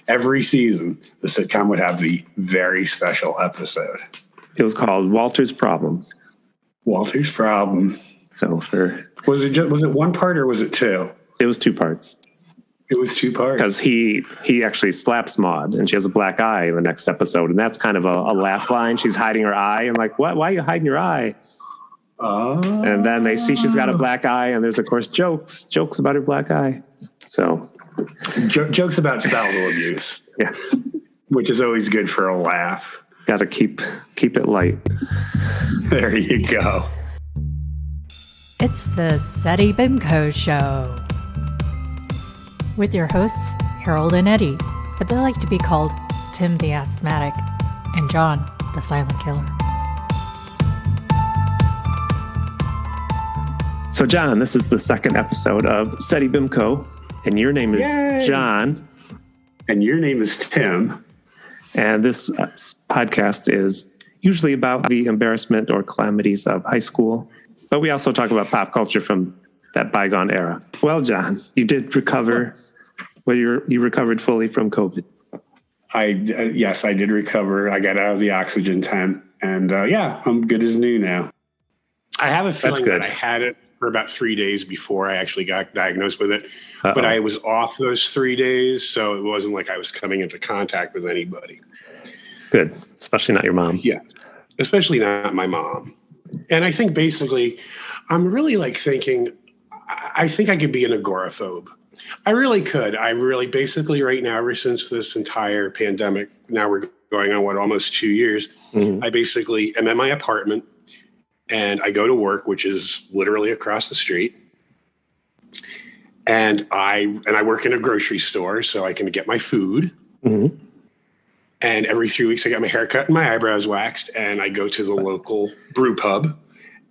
Every season, the sitcom would have the very special episode. It was called Walter's Problem. Walter's Problem. So was it one part or was it two? It was 2 parts. It was 2 parts because he actually slaps Maude, and she has a black eye in the next episode, and that's kind of a laugh line. She's hiding her eye, and like, what? Why are you hiding your eye? And then they see she's got a black eye, and there's of course jokes about her black eye. So jokes about spousal abuse. Yes, which is always good for a laugh. Got to keep it light. There you go. It's the SETI Bimco Show with your hosts Harold and Eddie, but they like to be called Tim the Asthmatic and John the Silent Killer. So John, this is the second episode of SETI Bimco, and your name is Yay. John. And your name is Tim. And this podcast is usually about the embarrassment or calamities of high school, but we also talk about pop culture from that bygone era. Well, John, you did recover. Well, you recovered fully from COVID. Yes, I did recover. I got out of the oxygen tent, and I'm good as new now. I have a feeling that I had it for about 3 days before I actually got diagnosed with it. Uh-oh. But I was off those 3 days, so it wasn't like I was coming into contact with anybody. Good, especially not your mom. Yeah, especially not my mom. And I think basically, I'm really thinking, I think I could be an agoraphobe. I really could. I really basically right now, ever since this entire pandemic, now we're going on almost 2 years, I basically am in my apartment and I go to work, which is literally across the street. And I work in a grocery store so I can get my food. Mm-hmm. And every 3 weeks I get my hair cut and my eyebrows waxed, and I go to the local brew pub.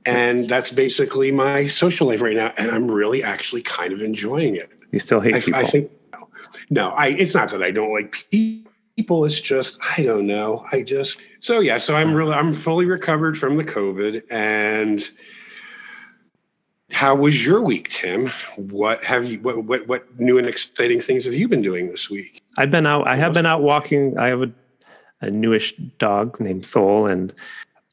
And that's basically my social life right now. And I'm really actually kind of enjoying it. You still hate people? I think, no, it's not that I don't like people. It's just, I don't know. So I'm fully recovered from the COVID. And how was your week, Tim? What new and exciting things have you been doing this week? I have been out walking. I have a newish dog named Soul, and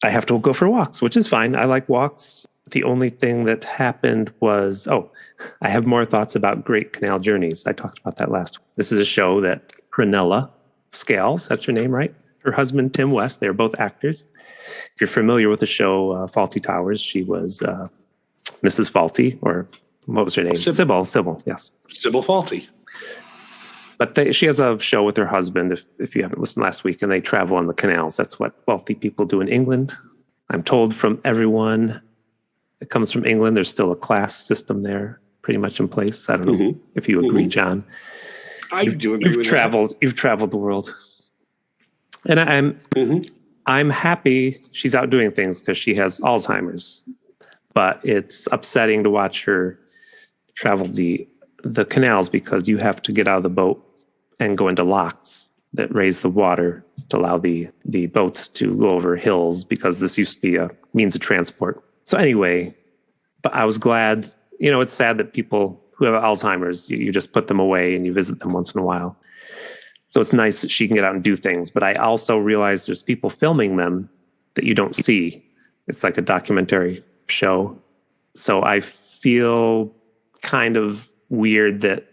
I have to go for walks, which is fine. I like walks. The only thing that happened was, I have more thoughts about Great Canal Journeys. I talked about that last week. This is a show that Prunella Scales, that's her name, right? Her husband, Tim West, they're both actors. If you're familiar with the show Fawlty Towers, she was Mrs. Fawlty, or what was her name? Sybil, yes. Sybil Fawlty. But she has a show with her husband, if you haven't listened last week, and they travel on the canals. That's what wealthy people do in England. I'm told from everyone that comes from England, there's still a class system there pretty much in place. I don't know if you agree, John. I do agree with that. You've traveled the world. And I'm happy she's out doing things because she has Alzheimer's. But it's upsetting to watch her travel the canals because you have to get out of the boat and go into locks that raise the water to allow the boats to go over hills, because this used to be a means of transport. So anyway, but I was glad, it's sad that people who have Alzheimer's, you just put them away and you visit them once in a while. So it's nice that she can get out and do things. But I also realize there's people filming them that you don't see. It's like a documentary show. So I feel kind of weird that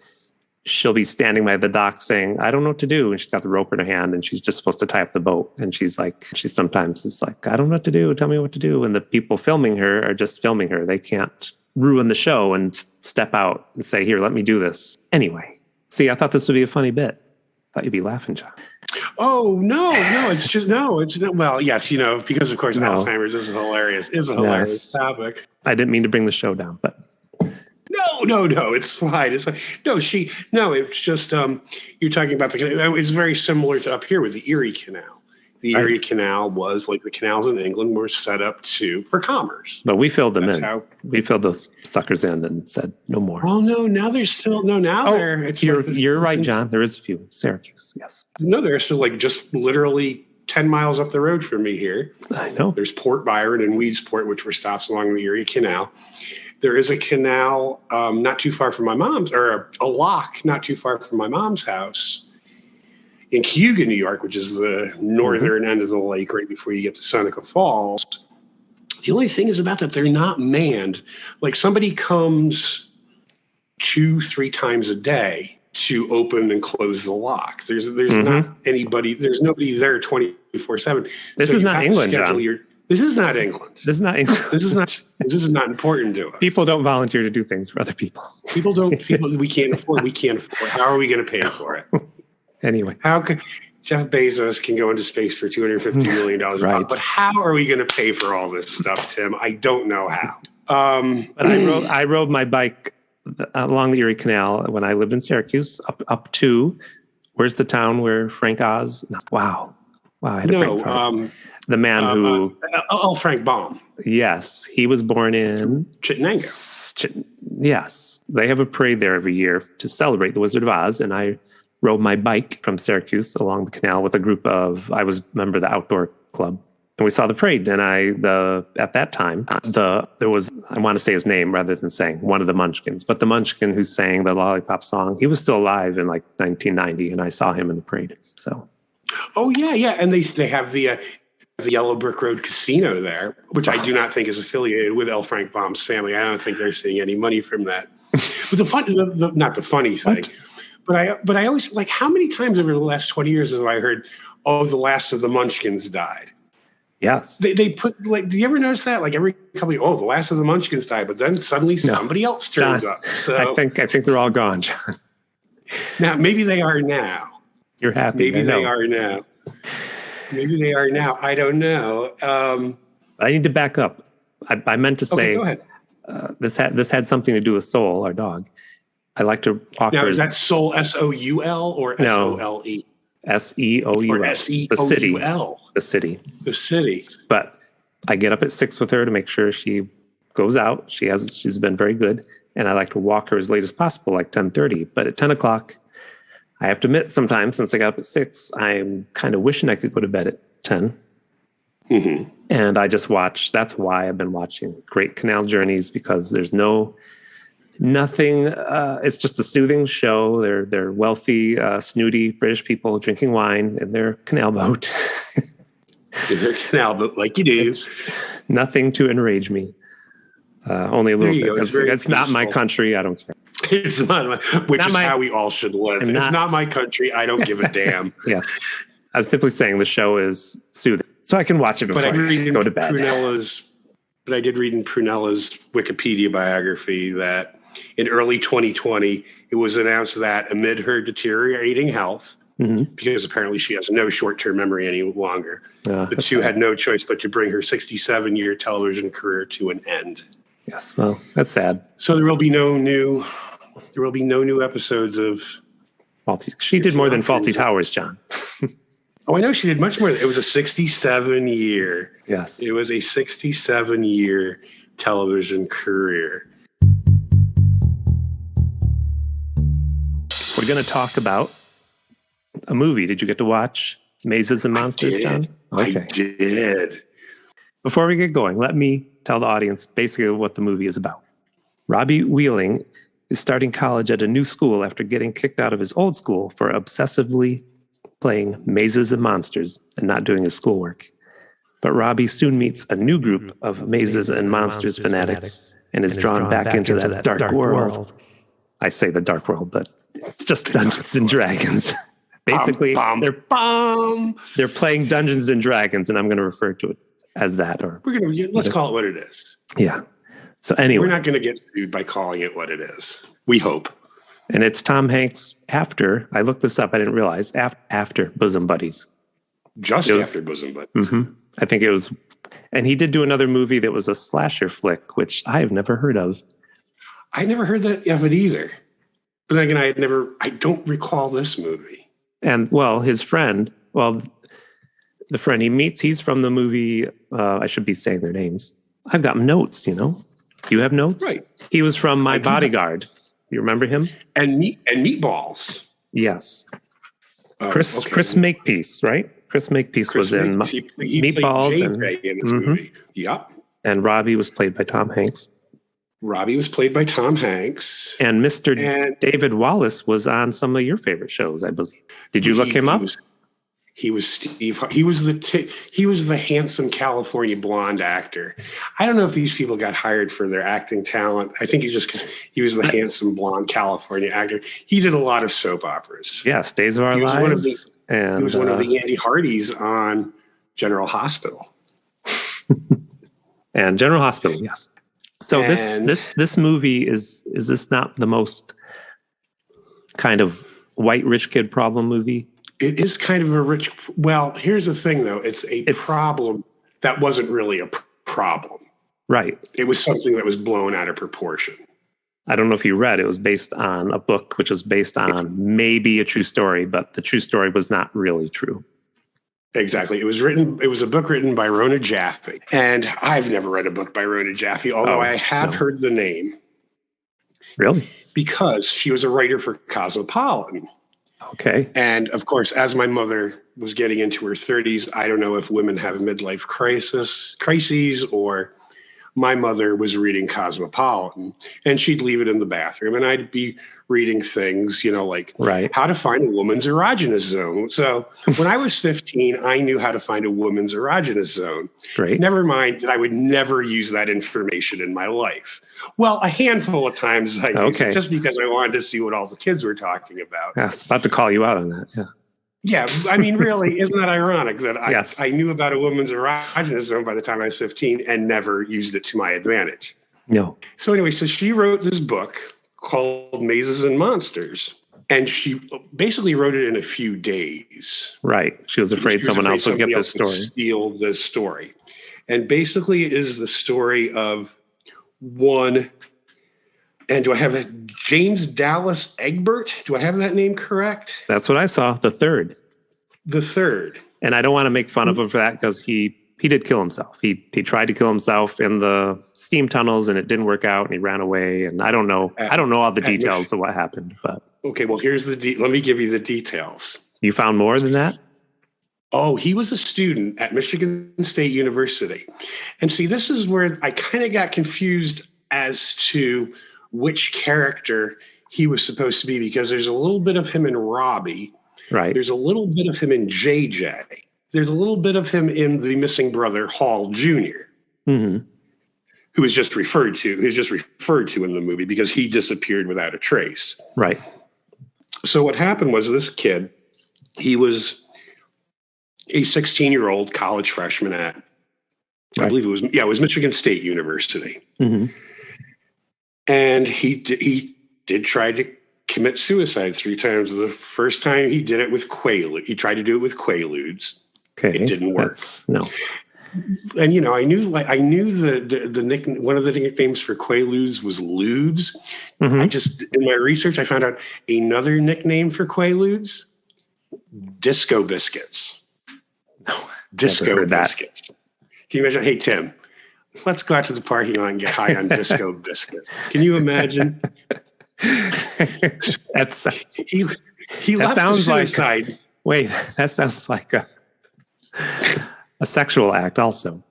she'll be standing by the dock saying, I don't know what to do. And she's got the rope in her hand and she's just supposed to tie up the boat. And she sometimes is like, I don't know what to do. Tell me what to do. And the people filming her are just filming her. They can't ruin the show and step out and say, here, let me do this. Anyway, see, I thought this would be a funny bit. I thought you'd be laughing, John. Oh, no, it's just, well, yes, because of course Alzheimer's is a hilarious topic. I didn't mean to bring the show down, but. No, it's fine. It's fine. It's just, you're talking about the canal. It's very similar to up here with the Erie Canal. The Erie Canal was like the canals in England were set up for commerce. But we filled them in. We filled those suckers in and said, no more. Well, no, now there's still, you're right, John. There is a few. Syracuse, yes. No, there's still just literally 10 miles up the road from me here. I know. There's Port Byron and Weedsport, which were stops along the Erie Canal. There is a canal not too far from my mom's, or a lock not too far from my mom's house in Cayuga, New York, which is the northern end of the lake right before you get to Seneca Falls. The only thing is about that they're not manned. Like somebody comes 2-3 times a day to open and close the locks. There's not anybody. There's nobody there 24/7. This is not England, John. This is not England. This is not England. This is not important to us. People don't volunteer to do things for other people. People we can't afford. We can't afford. How are we going to pay for it? Anyway, how could Jeff Bezos can go into space for $250 million? Right. But how are we going to pay for all this stuff, Tim? I don't know how. But I rode my bike along the Erie Canal when I lived in Syracuse up to, where's the town where Frank Oz? Wow. I had a brain fart. The man who... Frank Baum. Yes. He was born in... Chittenango. Yes. They have a parade there every year to celebrate the Wizard of Oz. And I rode my bike from Syracuse along the canal with a group of... I was a member of the outdoor club. And we saw the parade. And at that time, there was... I want to say his name rather than saying one of the Munchkins. But the Munchkin who sang the Lollipop song, he was still alive in like 1990. And I saw him in the parade. So... Oh, yeah. And they have the Yellow Brick Road Casino there, which I do not think is affiliated with L. Frank Baum's family. I don't think they're seeing any money from that. But not the funny thing, but I always, like, how many times over the last 20 years have I heard, the last of the Munchkins died? Yes. They put, like, do you ever notice that? Like every couple of, the last of the Munchkins died, but then suddenly somebody else turns up. So I think they're all gone, John. Now, maybe they are now. You're happy. Maybe they are now. Maybe they are now. I don't know. I need to back up. I meant to say, go ahead. This had something to do with Soul, our dog. I like to walk her. Now, is that Soul SOUL or SOLE? SEOUL. Or SEOUL. The city. The city. But I get up at 6 with her to make sure she goes out. She's been very good. And I like to walk her as late as possible, like 10:30. But at 10 o'clock, I have to admit, sometimes since I got up at 6, I'm kind of wishing I could go to bed at 10. Mm-hmm. And I just watch. That's why I've been watching Great Canal Journeys, because there's nothing. It's just a soothing show. They're wealthy, snooty British people drinking wine in their canal boat. In their canal boat, like you do. It's nothing to enrage me. Only a little bit. It's not my country. I don't care. It's not how we all should live. It's not my country. I don't give a damn. Yes. I'm simply saying the show is soothing. So I can watch it before I go to bed. But I did read in Prunella's Wikipedia biography that in early 2020, it was announced that amid her deteriorating health, because apparently she has no short-term memory any longer, the two had no choice but to bring her 67-year television career to an end. Yes, well, that's sad. So there will be no new episodes of Faulty. She did more than Faulty Towers, John. I know she did much more. It was a 67-year. Yes. It was a 67-year television career. We're going to talk about a movie. Did you get to watch Mazes and Monsters, John? Okay. I did. Before we get going, let me tell the audience basically what the movie is about. Robbie Wheeling is starting college at a new school after getting kicked out of his old school for obsessively playing Mazes and Monsters and not doing his schoolwork. But Robbie soon meets a new group of Mazes and Monsters fanatics and is drawn back into that dark world. I say the dark world, but it's just Dungeons and Dragons. Basically, they're playing Dungeons and Dragons, and I'm going to refer to it as that. Or let's call it what it is. Yeah. So anyway, we're not going to get sued by calling it what it is. We hope. And it's Tom Hanks after, I looked this up, I didn't realize, after Bosom Buddies. After Bosom Buddies. Mm-hmm. I think it was, and he did do another movie that was a slasher flick, which I have never heard of. I never heard of it either. But then again, I don't recall this movie. And well, his friend, the friend he meets, he's from the movie, I should be saying their names. I've got notes, Do you have notes? Right. He was from My Bodyguard. You remember him? And Meatballs. Yes. Chris Makepeace, right? Chris Makepeace was in he Meatballs in this movie. Yep. And Robbie was played by Tom Hanks. Robbie was played by Tom Hanks. And David Wallace was on some of your favorite shows, I believe. Did you look him up? He was Steve. He was the handsome California blonde actor. I don't know if these people got hired for their acting talent. I think he was the handsome blonde California actor. He did a lot of soap operas. Yes, Days of Our Lives. He was one of the Andy Hardys on General Hospital. And General Hospital, yes. So this movie is this not the most kind of white rich kid problem movie? It is kind of a rich. Well, here's the thing, though. It's problem that wasn't really a problem. Right. It was something that was blown out of proportion. I don't know if you read. It was based on a book, which was based on maybe a true story, but the true story was not really true. Exactly. It was a book written by Rona Jaffe. And I've never read a book by Rona Jaffe, although I have heard the name. Really? Because she was a writer for Cosmopolitan. Okay. And of course, as my mother was getting into her 30s, I don't know if women have midlife crises or my mother was reading Cosmopolitan, and she'd leave it in the bathroom, and I'd be reading things, like how to find a woman's erogenous zone. So when I was 15, I knew how to find a woman's erogenous zone. Great. Never mind that I would never use that information in my life. Well, a handful of times I used it just because I wanted to see what all the kids were talking about. I was about to call you out on that. Yeah. Yeah, I mean, really, isn't that ironic that I knew about a woman's erogenous zone by the time I was 15 and never used it to my advantage? No. So anyway, so she wrote this book called Mazes and Monsters, and she basically wrote it in a few days. Right. She was afraid someone else would get this story. Steal this story. And basically it is the story of one, and do I have James Dallas Egbert? Do I have that name correct? That's what I saw. The third. And I don't want to make fun of him for that because he did kill himself. He tried to kill himself in the steam tunnels and it didn't work out and he ran away. And I don't know all the details of what happened. But okay, well, here's let me give you the details. You found more than that? Oh, he was a student at Michigan State University. And see, this is where I kind of got confused as to which character he was supposed to be, because there's a little bit of him in Robbie. Right. There's a little bit of him in JJ. There's a little bit of him in the missing brother, Hall Jr., who is just referred to in the movie because he disappeared without a trace. Right. So what happened was this kid, he was a 16-year-old college freshman at, I believe it was Michigan State University. Mm-hmm. And he did try to commit suicide 3 times. The first time he did it with Quaaludes. He tried to do it with Quaaludes. Okay. It didn't work. No. And I knew the nickname. One of the nicknames for Quaaludes was Ludes. Mm-hmm. In my research, I found out another nickname for Quaaludes: Disco Biscuits. No, Disco Biscuits. Can you imagine? Hey, Tim, let's go out to the parking lot and get high on Disco Biscuits. Can you imagine? That sounds like wait, that sounds like a sexual act also.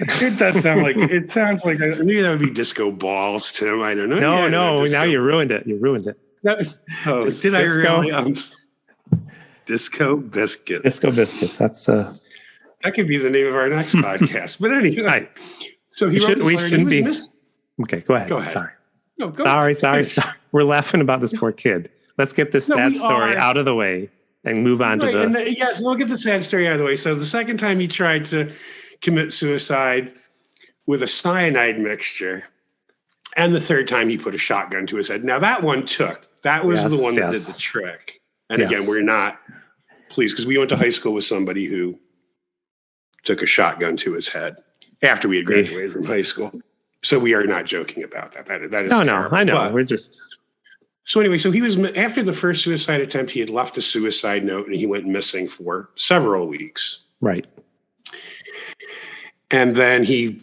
It does sound like it sounds like maybe that would be disco balls, Tim. I don't know. No, now you ruined it. Did I really? Disco Biscuits. Disco Biscuits. That's that could be the name of our next podcast. But anyway, so we shouldn't be. Okay, go ahead. Go ahead. Sorry. No, go sorry. We're laughing about this poor kid. Let's get this sad story out of the way and move on to the. Yes, we'll get the sad story out of the way. So the second time he tried to commit suicide with a cyanide mixture, and the third time he put a shotgun to his head. Now that one took. That was the one that did the trick. And again, we're not pleased because we went to high school with somebody who took a shotgun to his head after we had graduated from high school. So we are not joking about that. That is terrible. No, I know. But, we're just. So anyway, so he was, after the first suicide attempt, he had left a suicide note and he went missing for several weeks. Right. And then he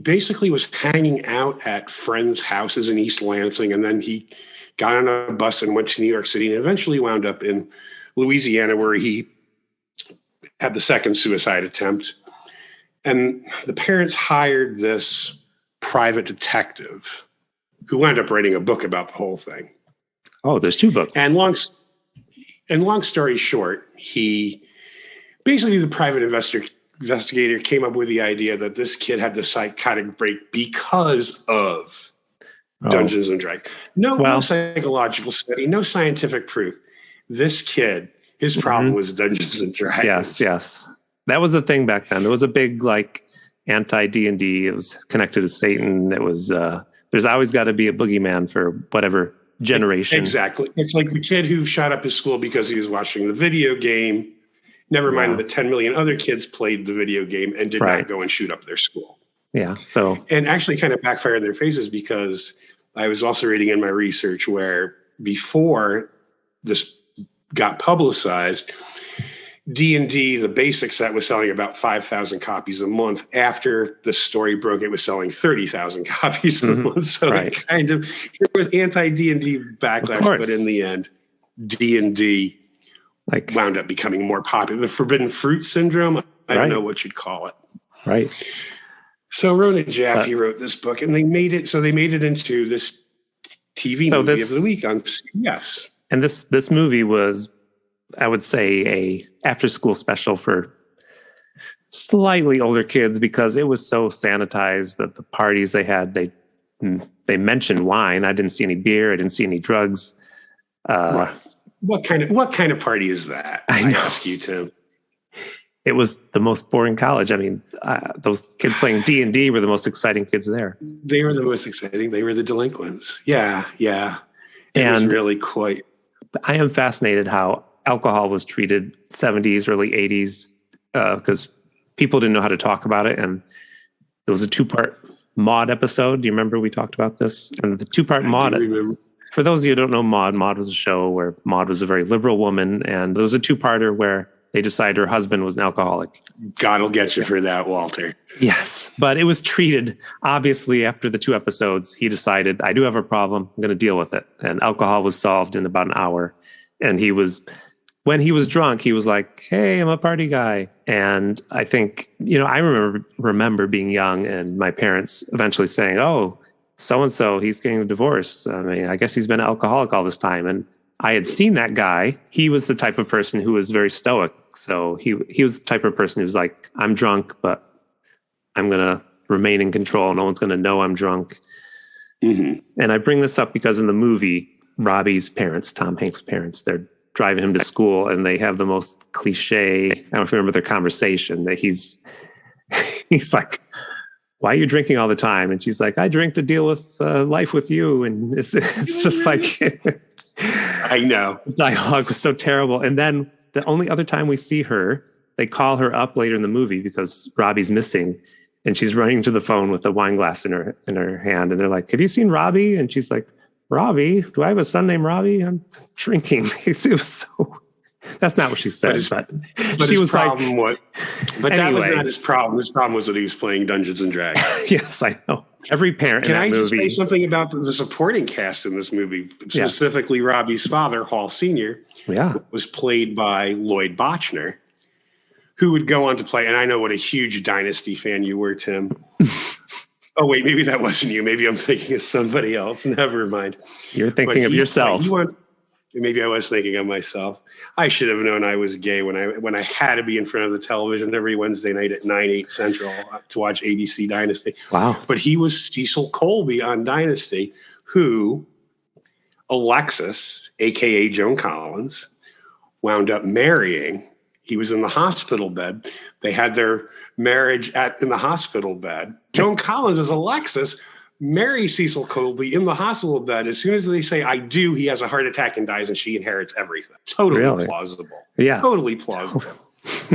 basically was hanging out at friends' houses in East Lansing, and then he got on a bus and went to New York City and eventually wound up in Louisiana, where he had the second suicide attempt. And the parents hired this private detective who wound up writing a book about the whole thing. Oh, there's 2 books. And long story short, the private investigator came up with the idea that this kid had the psychotic break because of Dungeons and Dragons. No psychological study, no scientific proof. This kid, his problem was Dungeons and Dragons. Yes. That was the thing back then. There was a big anti-D&D. It was connected to Satan. It was there's always got to be a boogeyman for whatever generation. Exactly. It's like the kid who shot up his school because he was watching the video game. Never mind that 10 million other kids played the video game and did not go and shoot up their school. Yeah. And actually kind of backfired in their faces, because I was also reading in my research where before this got publicized, D&D, the basic set, was selling about 5,000 copies a month. After the story broke, it was selling 30,000 copies a month. So it was anti-D&D backlash, but in the end, D&D wound up becoming more popular. The forbidden fruit syndrome, I don't know what you'd call it. Right. So Rona Jaffe wrote this book, and they made it into this TV movie of the week on CBS. And this movie was, I would say, a after-school special for slightly older kids, because it was so sanitized that the parties they had, they mentioned wine. I didn't see any beer. I didn't see any drugs. What kind of party is that? I ask you, Tim. It was the most boring college. I mean, those kids playing D&D were the most exciting kids there. They were the most exciting. They were the delinquents. Yeah. It was really quite. I am fascinated how alcohol was treated 70s, early 80s, because people didn't know how to talk about it. And there was a 2-part Maude episode. Do you remember we talked about this? And the 2-part Maude. For those of you who don't know Maude was a show where Maude was a very liberal woman. And there was a 2-parter where they decided her husband was an alcoholic. God will get you for that, Walter. Yes. But it was treated, obviously, after the 2 episodes, he decided, I do have a problem. I'm going to deal with it. And alcohol was solved in about an hour. And when he was drunk, he was like, hey, I'm a party guy. And I think, I remember being young and my parents eventually saying, oh, so-and-so, he's getting a divorce. I mean, I guess he's been alcoholic all this time. And I had seen that guy. He was the type of person who was very stoic. So he was the type of person who was like, I'm drunk, but I'm going to remain in control. No one's going to know I'm drunk. Mm-hmm. And I bring this up because in the movie, Robbie's parents, Tom Hanks' parents, they're driving him to school and they have the most cliche, I don't know if you remember their conversation, that he's like, why are you drinking all the time? And she's like, I drink to deal with life with you. And it's just like... I know. The dialogue was so terrible. And then the only other time we see her, they call her up later in the movie because Robbie's missing. And she's running to the phone with a wine glass in her hand. And they're like, have you seen Robbie? And she's like, Robbie? Do I have a son named Robbie? I'm drinking. It was so... That's not what she said. But she was like... That was not his problem. His problem was that he was playing Dungeons and Dragons. Yes, I know. Every parent in that movie... Can I just say something about the supporting cast in this movie? Specifically, Robbie's father, Hall Sr., was played by Lloyd Bochner, who would go on to play... And I know what a huge Dynasty fan you were, Tim. Oh, wait, maybe that wasn't you. Maybe I'm thinking of somebody else. Never mind. You're thinking of yourself. Maybe I was thinking of myself. I should have known I was gay when I had to be in front of the television every Wednesday night at 9/8 Central to watch ABC Dynasty. Wow. But he was Cecil Colby on Dynasty, who Alexis, a.k.a. Joan Collins, wound up marrying. He was in the hospital bed. They had their marriage in the hospital bed. Joan Collins is Alexis. Marry Cecil Colby in the hospital bed. As soon as they say, I do, he has a heart attack and dies, and she inherits everything. Totally plausible. Yeah. Totally plausible.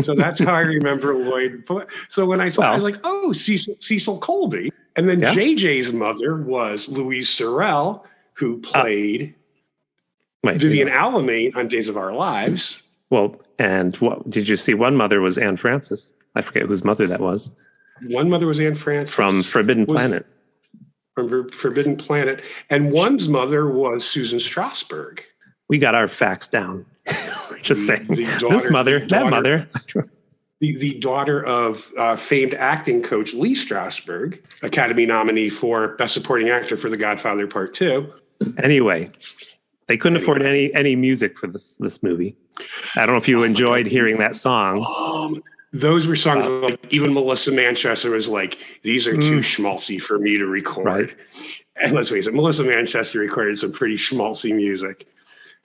So that's how I remember Lloyd. So when I saw I was like, oh, Cecil Colby. And then JJ's mother was Louise Sorel, who played Vivian Alamane on Days of Our Lives. Well, and what did you see? One mother was Anne Francis. I forget whose mother that was. One mother was Anne Francis. From Forbidden Planet. From Forbidden Planet. And one's mother was Susan Strasberg. We got our facts down. We're just saying. This mother, that mother. the daughter of famed acting coach Lee Strasberg, Academy nominee for Best Supporting Actor for The Godfather Part 2. Anyway, they couldn't afford any music for this movie. I don't know if you enjoyed hearing that song. Those were songs like even Melissa Manchester was like, these are too schmaltzy for me to record. Right. And let's face it, Melissa Manchester recorded some pretty schmaltzy music.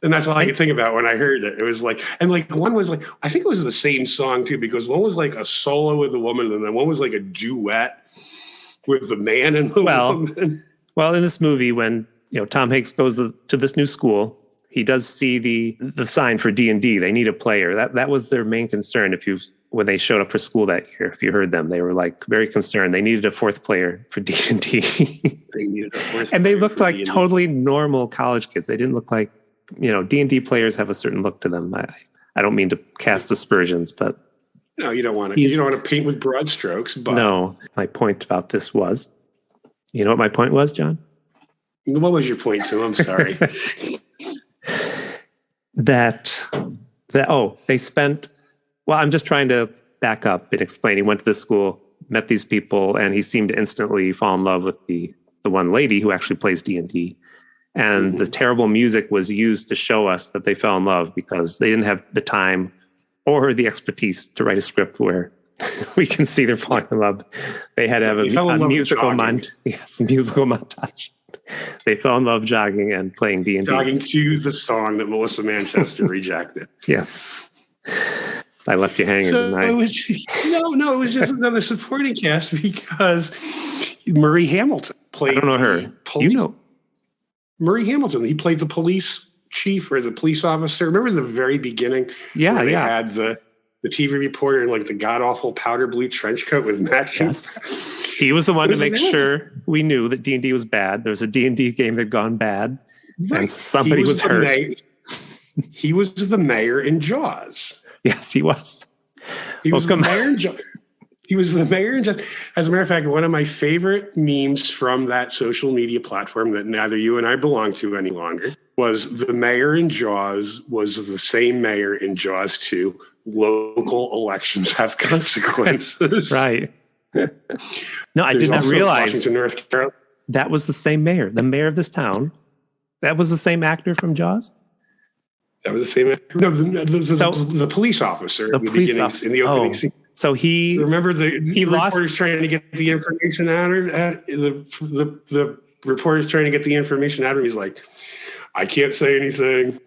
And that's all I could think about when I heard it. It was like, and like one was like, I think it was the same song too, because one was like a solo with the woman and then one was like a duet with the man and the woman. Well, in this movie, when Tom Hanks goes to this new school, he does see the sign for D&D. They need a player. That was their main concern. When they showed up for school that year, if you heard them, they were like very concerned. They needed a fourth player for D&D. And they looked like totally normal college kids. They didn't look like, D&D players have a certain look to them. I don't mean to cast aspersions, but no, you don't want to. You don't want to paint with broad strokes. But no, my point about this was, you know what my point was, John? What was your point, Tim? I'm sorry. They spent. Well, I'm just trying to back up and explain. He went to this school, met these people, and he seemed to instantly fall in love with the one lady who actually plays D&D. And the terrible music was used to show us that they fell in love because they didn't have the time or the expertise to write a script where we can see they're falling in love. They had to have a musical montage. They fell in love jogging and playing D&D. Jogging to the song that Melissa Manchester rejected. Yes. I left you hanging tonight. It was just another supporting cast because Murray Hamilton played. I don't know her. Murray Hamilton. He played the police chief or the police officer. Remember the very beginning? Yeah, they had the TV reporter in like the god awful powder blue trench coat with matching. Yes. He was the one to make sure we knew that D&D was bad. There was a D&D game that had gone bad, and somebody was hurt. He was the mayor in Jaws. Yes, he was. He was the mayor in Jaws. He was the mayor in Jaws. As a matter of fact, one of my favorite memes from that social media platform that neither you and I belong to any longer was the mayor in Jaws was the same mayor in Jaws 2. Local elections have consequences. Right. No, I did not realize Washington, North Carolina. That was the same mayor. The mayor of this town. That was the same actor from Jaws? That was the same actor. No, the police officer. The police officer. In the opening scene. So he... Remember the reporter's trying to get the information out of the reporter's trying to get the information out of him. He's like, I can't say anything.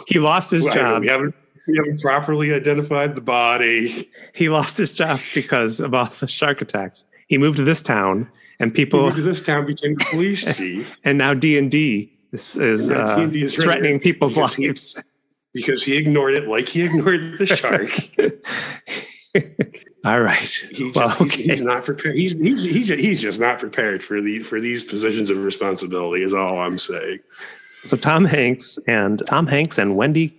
He lost his job. We haven't properly identified the body. He lost his job because of all the shark attacks. He moved to this town, and people... He moved to this town, became the police chief. And now D&D is threatening people's lives. Because he ignored it like he ignored the shark. All right. He's not prepared. He's just not prepared for these positions of responsibility is all I'm saying. So Tom Hanks and Wendy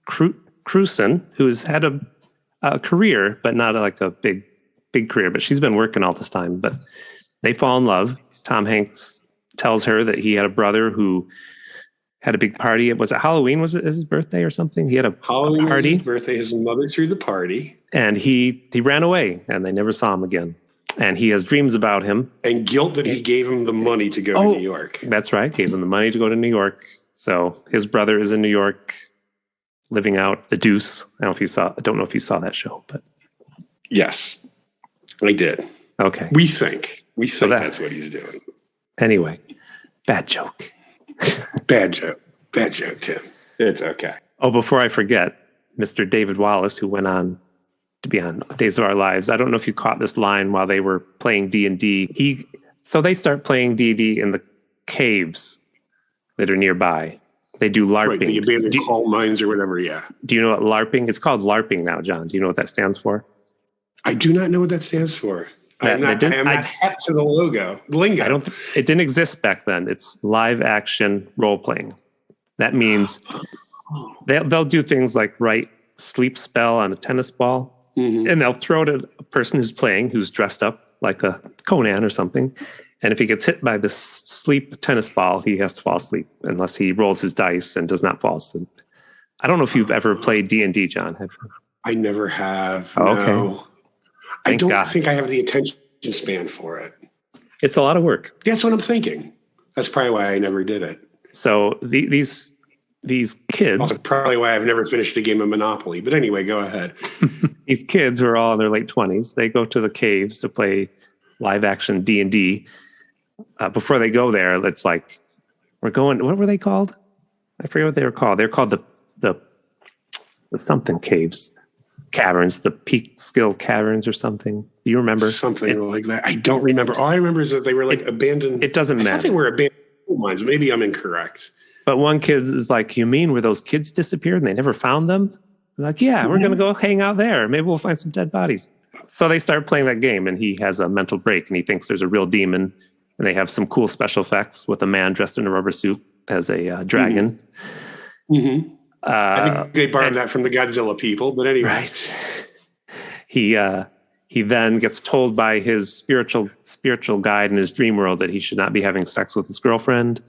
Crewson, who's had a career, but not like a big career, but she's been working all this time, but they fall in love. Tom Hanks tells her that he had a brother who had a big party. Was it Halloween? Was it his birthday or something? He had a party. Was his birthday. His mother threw the party. And he ran away and they never saw him again. And he has dreams about him. And guilt that he gave him the money to go to New York. That's right. Gave him the money to go to New York. So his brother is in New York living out The Deuce. I don't know if you saw that show, but. Yes, I did. Okay. We think that's what he's doing. Anyway, bad joke. Bad joke, Tim. It's okay. Oh, before I forget, Mr. David Wallace, who went on to be on Days of Our Lives. I don't know if you caught this line while they were playing D&D. So they start playing D&D in the caves that are nearby. They do LARPing. Right, the abandoned coal mines or whatever, yeah. Do you know what LARPing? It's called LARPing now, John. Do you know what that stands for? I do not know what that stands for. I am not hep to the lingo. It didn't exist back then. It's live action role playing. That means they'll do things like write sleep spell on a tennis ball, and they'll throw it at a person who's playing, who's dressed up like a Conan or something. And if he gets hit by this sleep tennis ball, he has to fall asleep unless he rolls his dice and does not fall asleep. I don't know if you've ever played D&D, John. I never have. Oh, no. okay. I Thank don't God. think I have the attention span for it. It's a lot of work. That's what I'm thinking. That's probably why I never did it. So these kids, Also, probably why I've never finished a game of Monopoly. But anyway, go ahead. these kids who are all in their late 20s, they go to the caves to play live action D&D. Before they go there, it's like, we're going, what were they called? I forget what they were called. They're called the something caves, caverns, the Peak Skill Caverns or something. Do you remember? Something like that. I don't remember. All I remember is that they were like abandoned. It doesn't matter. I thought they were abandoned mines. Maybe I'm incorrect. But one kid is like, you mean where those kids disappeared and they never found them? I'm like, yeah, we're going to go hang out there. Maybe we'll find some dead bodies. So they start playing that game, and he has a mental break, and he thinks there's a real demon, and they have some cool special effects with a man dressed in a rubber suit as a dragon. Mm-hmm. I think they borrowed that from the Godzilla people, but anyway. Right. He then gets told by his spiritual guide in his dream world that he should not be having sex with his girlfriend,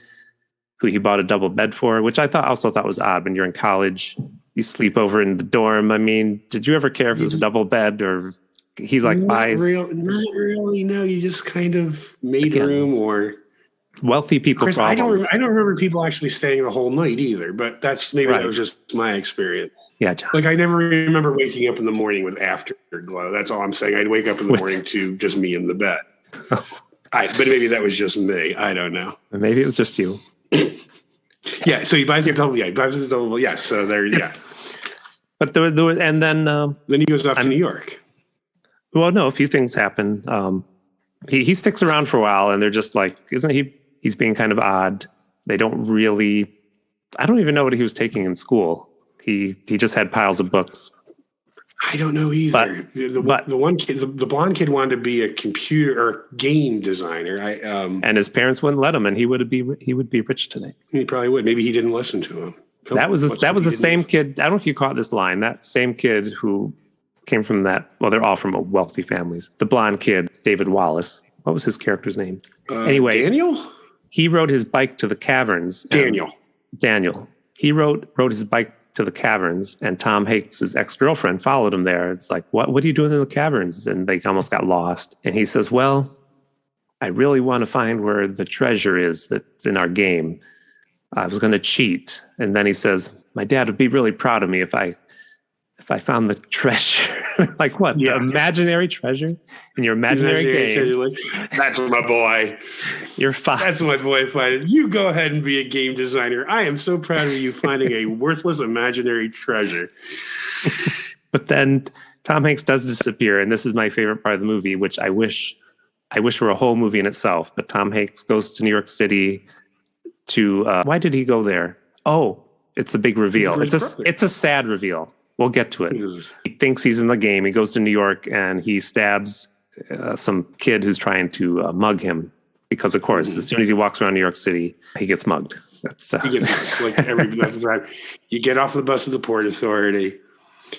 who he bought a double bed for, which I also thought was odd. When you're in college, you sleep over in the dorm. I mean, did you ever care if it was a double bed or he's like, not really. No, you just kind of made room or wealthy people. Chris, I don't remember people actually staying the whole night either, but that was just my experience. Yeah, John. Like I never remember waking up in the morning with afterglow. That's all I'm saying. I'd wake up in the morning to just me in the bed. But maybe that was just me. I don't know. Maybe it was just you. Yeah. So he buys the double. Yeah. He buys the double. Yeah. So there. Yeah. But and then he goes off to New York. Well, no, a few things happen. He sticks around for a while, and they're just like, isn't he? He's being kind of odd. They don't really. I don't even know what he was taking in school. He just had piles of books. I don't know either. The one kid, the blonde kid, wanted to be a computer or game designer. And his parents wouldn't let him, and he would be rich today. He probably would. Maybe he didn't listen to him. That was the same kid. I don't know if you caught this line. That same kid who came from that. Well, they're all from wealthy families. The blonde kid, David Wallace. What was his character's name? Anyway, Daniel. He rode his bike to the caverns. Daniel. He rode his bike to the caverns, and Tom Hanks' ex-girlfriend followed him there. It's like, what are you doing in the caverns? And they almost got lost. And he says, well, I really want to find where the treasure is that's in our game. I was going to cheat. And then he says, my dad would be really proud of me if I found the treasure. Like what? Yeah. The imaginary treasure in your imaginary game. That's my boy. You're fine. That's my boy finding. You go ahead and be a game designer. I am so proud of you finding a worthless imaginary treasure. But then Tom Hanks does disappear, and this is my favorite part of the movie, which I wish were a whole movie in itself. But Tom Hanks goes to New York City to why did he go there? Oh, it's a big reveal. It's a sad reveal. We'll get to it. He thinks he's in the game. He goes to New York and he stabs some kid who's trying to mug him because, of course, as soon as he walks around New York City, he gets mugged. He gets like every drive. You get off the bus of the Port Authority.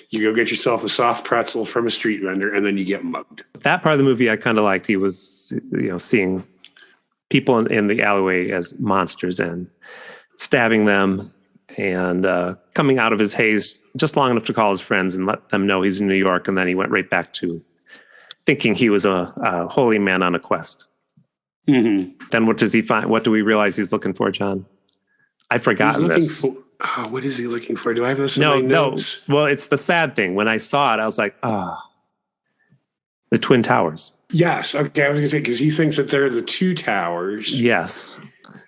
You go get yourself a soft pretzel from a street vendor, and then you get mugged. That part of the movie I kind of liked. He was, seeing people in the alleyway as monsters and stabbing them. And coming out of his haze just long enough to call his friends and let them know he's in New York. And then he went right back to thinking he was a holy man on a quest. Mm-hmm. Then what does he find? What do we realize he's looking for, John? I've forgotten this. What is he looking for? Do I have this in my notes? No. Well, it's the sad thing. When I saw it, I was like, the Twin Towers. Yes. Okay. I was going to say, because he thinks that they're the two towers. Yes.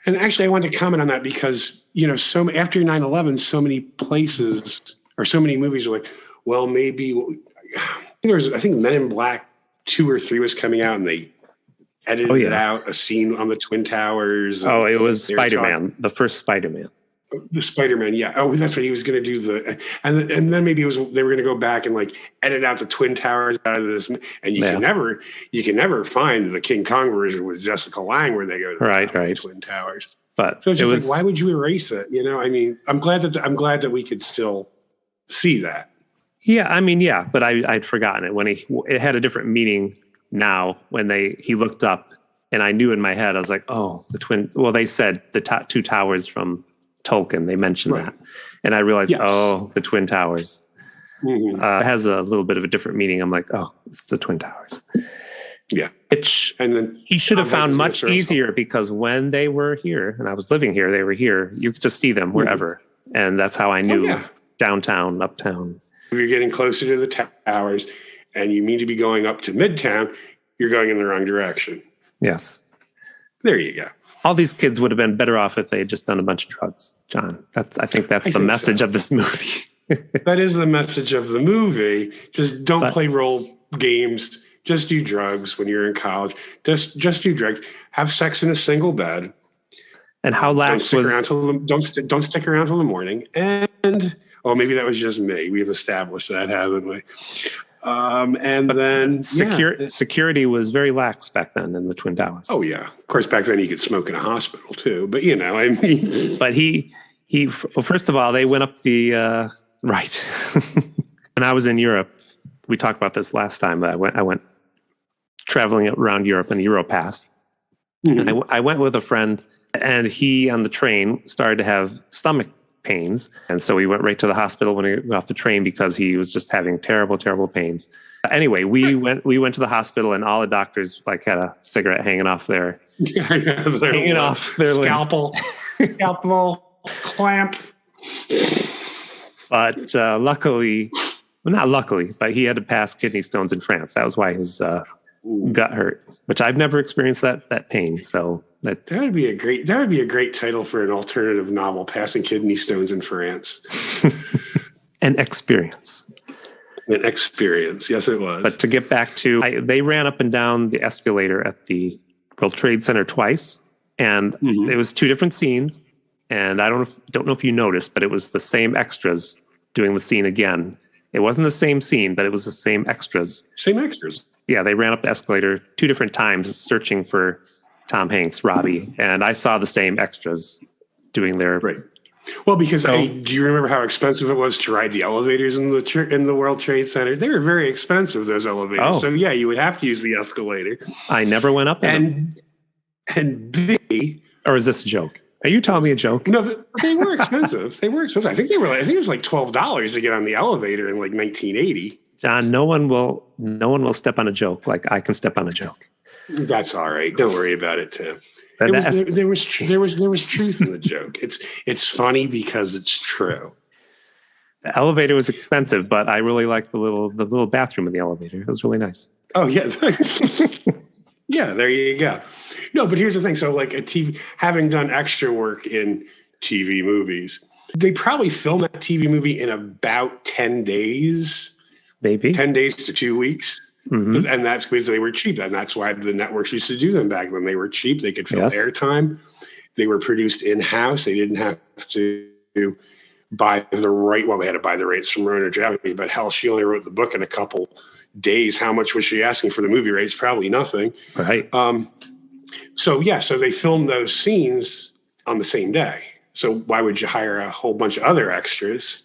And actually, I wanted to comment on that because, so after 9/11, so many places or so many movies were like, well, maybe I think Men in Black 2 or 3 was coming out and they edited out a scene on the Twin Towers. Oh, it was Spider-Man, the first Spider-Man. The Spider-Man, yeah. Oh, that's what he was going to do. And then maybe they were going to go back and like edit out the Twin Towers out of this. And you can never find the King Kong version with Jessica Lange where they go to the Twin Towers. But so it's just like, why would you erase it? I mean, I'm glad that we could still see that. Yeah, I mean, yeah, but I'd forgotten it when it had a different meaning now when he looked up and I knew in my head I was like, oh, the twin. Well, they said the two towers from Tolkien. They mentioned that, and I realized, the Twin Towers. Mhm. It has a little bit of a different meaning. I'm like, oh, it's the Twin Towers. Yeah. Which And then he should have Tom Hanks found is much gonna throw easier because when they were here and I was living here, they were here. You could just see them wherever. And that's how I knew downtown, uptown. If you're getting closer to the towers and you mean to be going up to Midtown, you're going in the wrong direction. Yes. There you go. All these kids would have been better off if they had just done a bunch of drugs, John. I think that's the message of this movie. That is the message of the movie. Just don't play role games. Just do drugs when you're in college. Just do drugs. Have sex in a single bed. And how lax was... Don't stick around till the morning. And maybe that was just me. We've established that, haven't we? And then security was very lax back then in the Twin Towers. Oh yeah, of course. Back then you could smoke in a hospital too. But I mean, but well, first of all, they went up the right. When I was in Europe, we talked about this last time. But I went traveling around Europe in the Europass, and I went with a friend, and he on the train started to have stomach pains. And so we went right to the hospital when he got off the train because he was just having terrible, terrible pains. Anyway, we went to the hospital and all the doctors had a cigarette hanging off their scalpel, clamp. But luckily, well, not luckily, but he had to pass kidney stones in France. That was why his gut hurt, which I've never experienced that pain. So that would be a great title for an alternative novel, Passing Kidney Stones in France. An experience. An experience. Yes, it was. But to get back to, they ran up and down the escalator at the World Trade Center twice, and it was two different scenes. And I don't know if you noticed, but it was the same extras doing the scene again. It wasn't the same scene, but it was the same extras. Same extras. Yeah, they ran up the escalator two different times searching for Tom Hanks, Robbie, and I saw the same extras doing their... Right. Well, because do you remember how expensive it was to ride the elevators in the World Trade Center? They were very expensive, those elevators. Oh. So, yeah, you would have to use the escalator. I never went up in them. And B... Or is this a joke? Are you telling me a joke? No, they were expensive. I think it was like $12 to get on the elevator in like 1980. John, no one will step on a joke like I can step on a joke. That's all right. Don't worry about it, Tim. There was truth in the joke. It's funny because it's true. The elevator was expensive, but I really liked the little bathroom in the elevator. It was really nice. Oh yeah, yeah. There you go. No, but here's the thing. So, like having done extra work in TV movies, they probably filmed that TV movie in about 10 days. Maybe 10 days to 2 weeks. Mm-hmm. And that's because they were cheap. And that's why the networks used to do them back when they were cheap. They could fill airtime. They were produced in-house. They didn't have to buy the right. Well, they had to buy the rights from Rona Javi, but hell, she only wrote the book in a couple days. How much was she asking for the movie rights? Probably nothing. Right. So they filmed those scenes on the same day. So why would you hire a whole bunch of other extras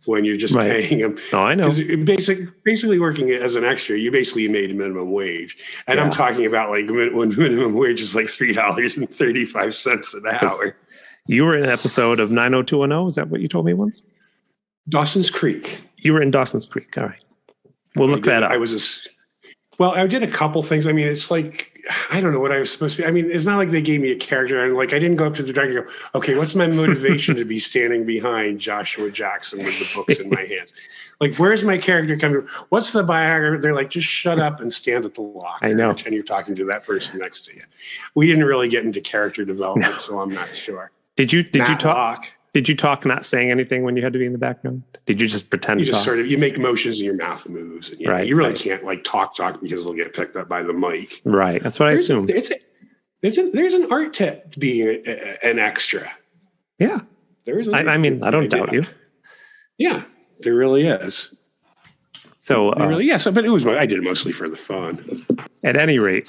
when you're just paying them? Oh, I know. Basically working as an extra, you basically made a minimum wage. And I'm talking about like when minimum wage is like $3.35 an hour. You were in an episode of 90210. Is that what you told me once? Dawson's Creek. You were in Dawson's Creek. All right. We'll look that up. I did a couple things. I mean, it's like, I don't know what I was supposed to be. I mean, it's not like they gave me a character. And like, I didn't go up to the director and go, okay, what's my motivation to be standing behind Joshua Jackson with the books in my hands? Like, where's my character coming? What's the biography? They're like, just shut up and stand at the locker. I know. And pretend you're talking to that person next to you. We didn't really get into character development, so I'm not sure. Did you talk? Did you talk not saying anything when you had to be in the background? Did you just pretend to talk? You make motions and your mouth moves. And you really can't like talk because it'll get picked up by the mic. Right. That's what I assumed. There's an art to being an extra. Yeah. There is. I don't doubt you. Yeah, there really is. So, but I did it mostly for the fun. At any rate,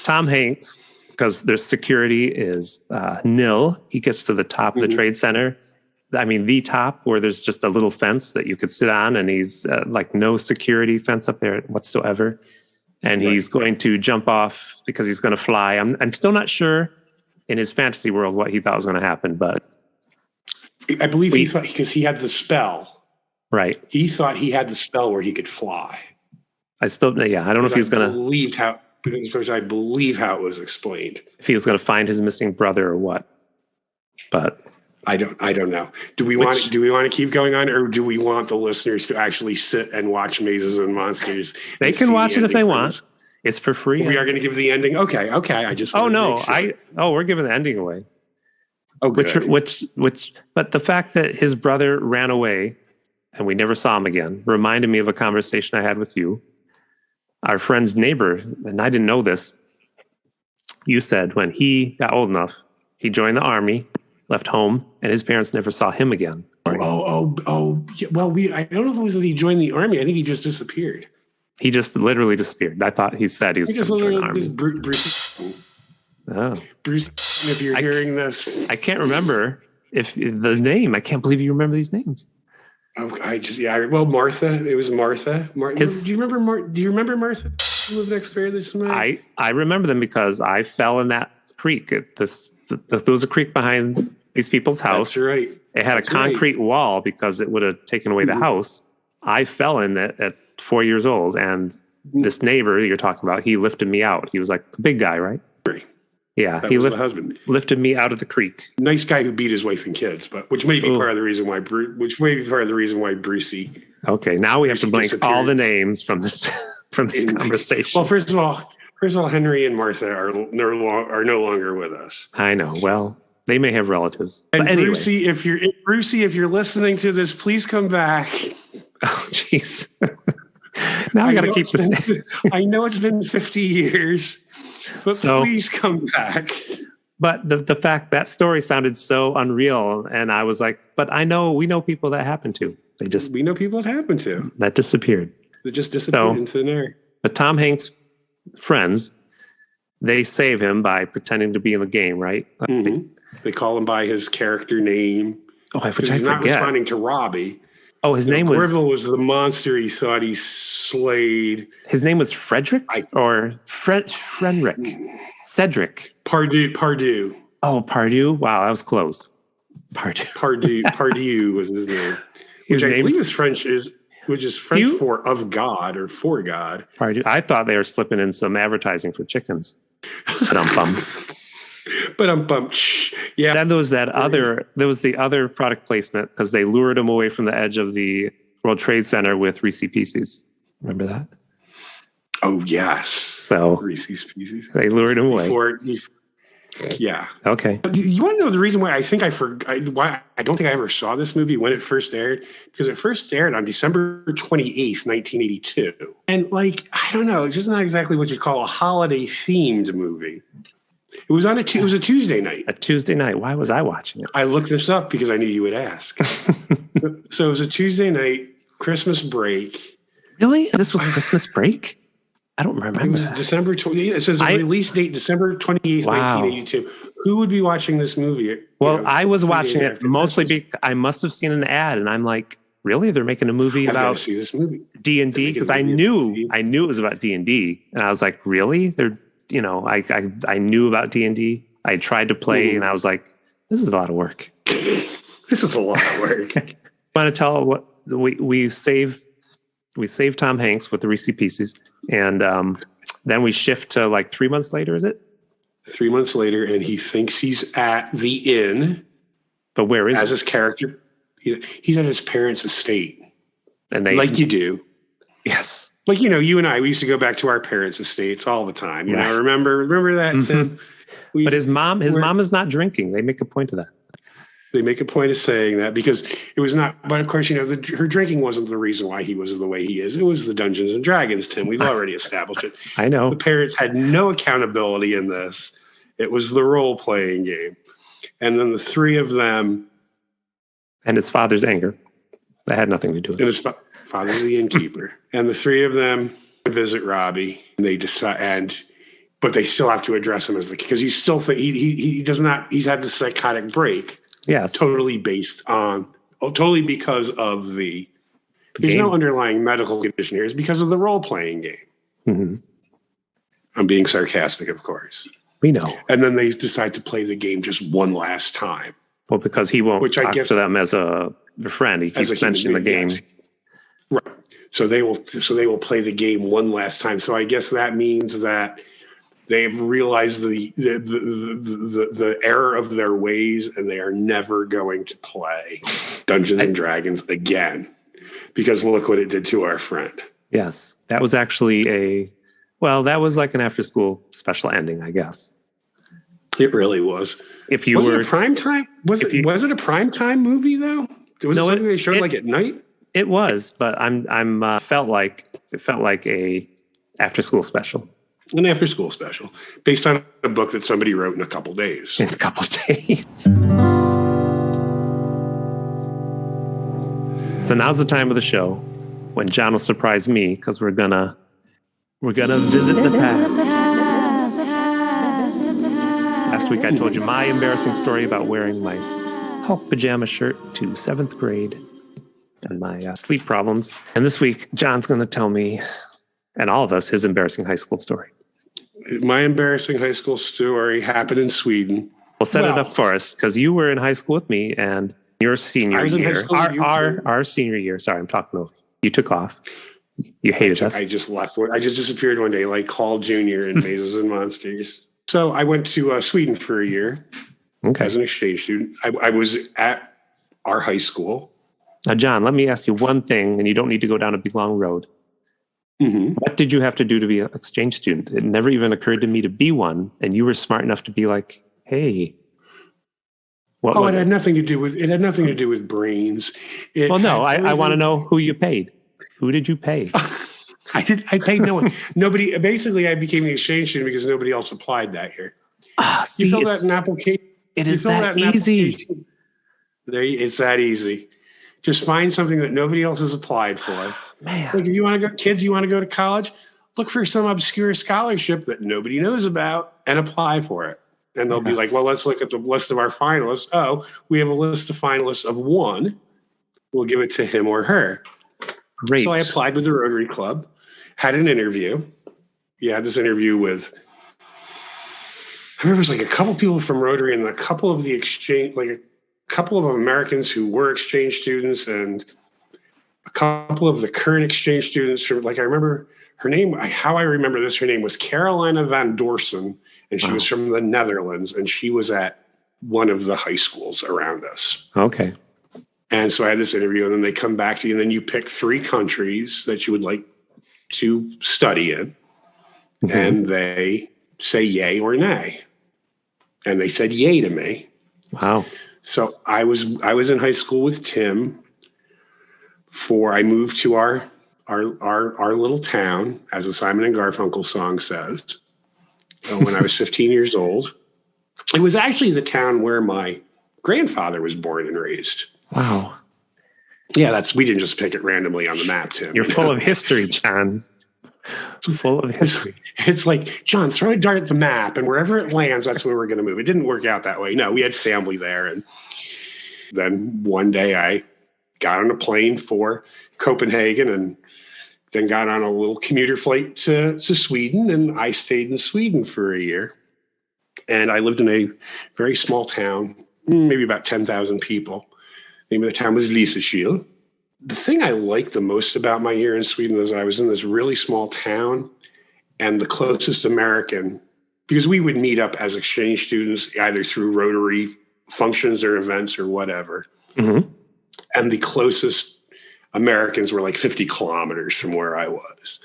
Tom Hanks, because their security is nil, he gets to the top of the Trade Center. I mean, the top where there's just a little fence that you could sit on, and he's like no security fence up there whatsoever. And he's going to jump off because he's going to fly. I'm still not sure in his fantasy world what he thought was going to happen, but I believe he thought because he had the spell Right. He thought he had the spell where he could fly. I don't know if he was going to... I believe how it was explained. If he was going to find his missing brother or what. But... I don't know. Do we want to keep going on, or do we want the listeners to actually sit and watch Mazes and Monsters? They can watch it if they want. It's for free. We are going to give the ending. Okay. I just. We're giving the ending away. Oh, good. Which. But the fact that his brother ran away and we never saw him again reminded me of a conversation I had with you, our friend's neighbor, and I didn't know this. You said when he got old enough, he joined the army, left home, and his parents never saw him again. Oh. Yeah, well, I don't know if it was that he joined the army. I think he just disappeared. He just literally disappeared. I thought he said he was going to join the army. Bruce, if you're hearing this. I can't remember the name. I can't believe you remember these names. Martha. It was Martha. Do you remember Martha? Who lived next door this morning? I remember them because I fell in that creek. There was a creek behind these people's house. That's right. It had a concrete wall because it would have taken away the house. I fell in it at 4 years old, and this neighbor you're talking about, he lifted me out. He was like a big guy, right? Right. Yeah, he was the husband. Lifted me out of the creek. Nice guy who beat his wife and kids, but which may be part of the reason why Brucey. Okay, now we have to blank all the names from this conversation. Well, first of all, Henry and Martha are no longer with us. I know. Well, they may have relatives. And but anyway. Brucey, if you're listening to this, please come back. Oh, jeez. Now I got to keep this. I know it's been 50 years, but please come back. But the fact that story sounded so unreal, and I was like, but we know people that happened to. We know people it happened to. That disappeared. They just disappeared into thin air. But Tom Hanks' friends, they save him by pretending to be in the game, right? Mm-hmm. They call him by his character name. Oh, which I forget. He's not responding to Robbie. Oh, his name was... Orville was the monster he thought he slayed. His name was Frederick? Frederick? Cedric? Pardue. Oh, Pardue? Wow, that was close. Pardue was his name. Which I believe is French, which is French for of God or for God. Pardue. I thought they were slipping in some advertising for chickens. But yeah. Then there was the other product placement because they lured him away from the edge of the World Trade Center with Reese's Pieces. Remember that? Oh yes. So Reese's Pieces. They lured him away. Yeah. Okay. You want to know the reason why I don't think I ever saw this movie when it first aired? Because it first aired on December 28th, 1982. And I don't know, it's just not exactly what you'd call a holiday themed movie. It was it was a Tuesday night. A Tuesday night. Why was I watching it? I looked this up because I knew you would ask. So it was a Tuesday night, Christmas break. Really? This was Christmas break? I don't remember. It was December 28th. It says release date December 28th, 1982. Who would be watching this movie? I was watching it mostly because I must have seen an ad, and I'm like, really? They're making a movie about D&D? Because I knew it was about D&D, and I was like, really? I knew about D&D. I tried to play, and I was like, this is a lot of work. This is a lot of work. I want to tell what we saved Tom Hanks with the Reese's Pieces, and then we shift to 3 months later, is it? 3 months later, and he thinks he's at the inn. But where is he? As his character. He's at his parents' estate. And you do. Yes. You and I, we used to go back to our parents' estates all the time. Right. Remember that? Mm-hmm. But his mom is not drinking. They make a point of that. They make a point of saying that because it was not, but of course, her drinking wasn't the reason why he was the way he is. It was the Dungeons and Dragons, Tim. We've already established it. I know. The parents had no accountability in this. It was the role-playing game. And then the three of them. And his father's anger. That had nothing to do with it. And his father's the innkeeper. And the three of them visit Robbie. And they decide, but they still have to address him because he's still, he does not, he's had the psychotic break. Yes. Totally because of there's game. No underlying medical condition here. It's because of the role-playing game. Mm-hmm. I'm being sarcastic, of course. We know. And then they decide to play the game just one last time. Well, because he won't talk to them as a friend. He keeps mentioning the game. Right. So they will play the game one last time. So I guess that means that they have realized the error of their ways, and they are never going to play Dungeons and Dragons again, because look what it did to our friend. Yes, that was actually that was like an after-school special ending, I guess. It really was. If you was were it a prime time? Was it a prime time movie though? Was it something they showed like at night? It was, but it felt like a after-school special. An after-school special based on a book that somebody wrote in a couple days. In a couple days. So now's the time of the show when John will surprise me, because we're gonna visit the past. Last week I told you my embarrassing story about wearing my Hulk pajama shirt to 7th grade and my sleep problems. And this week John's going to tell me, and all of us, his embarrassing high school story. My embarrassing high school story happened in Sweden. Well, set it up for us, because you were in high school with me, and your senior year, our senior year. Sorry, I'm talking over. You took off. You hated us. I just left. I just disappeared one day, like Carl Jr. in Mazes and Monsters. So I went to Sweden for a year as an exchange student. I was at our high school. Now, John, let me ask you one thing, and you don't need to go down a big long road. Mm-hmm. What did you have to do to be an exchange student? It never even occurred to me to be one, and you were smart enough to be like, "Hey." It had nothing to do with brains. I want to know who you paid. Who did you pay? I paid no one. Nobody. Basically, I became the exchange student because nobody else applied that year. You fill that in application. It is that easy. It's that easy. Just find something that nobody else has applied for. Man. Like if you want to go, kids, you want to go to college, look for some obscure scholarship that nobody knows about and apply for it. And they'll be like, well, let's look at the list of our finalists. Oh, we have a list of finalists of one. We'll give it to him or her. Great. So I applied with the Rotary Club, had an interview. You had this interview with, I remember it was like a couple people from Rotary and a couple of the exchange, like a couple of Americans who were exchange students and a couple of the current exchange students. I remember her name, how I remember this, her name was Carolina van Dorsen, and she was from the Netherlands, and she was at one of the high schools around us. Okay. And so I had this interview, and then they come back to you, and then you pick 3 countries that you would like to study in, and they say yay or nay. And they said yay to me. Wow. So I was in high school with Tim. I moved to our little town, as the Simon and Garfunkel song says, when I was 15 years old. It was actually the town where my grandfather was born and raised. Wow. Yeah, we didn't just pick it randomly on the map, Tim. You're full of history, John. Full of history. It's like, John, throw a dart at the map, and wherever it lands, that's where we're going to move. It didn't work out that way. No, we had family there. And then one day I got on a plane for Copenhagen and then got on a little commuter flight to Sweden, and I stayed in Sweden for a year. And I lived in a very small town, maybe about 10,000 people. The name of the town was Lysekil. The thing I liked the most about my year in Sweden was I was in this really small town, and the closest American, because we would meet up as exchange students either through Rotary functions or events or whatever. Mm-hmm. And the closest Americans were like 50 kilometers from where I was.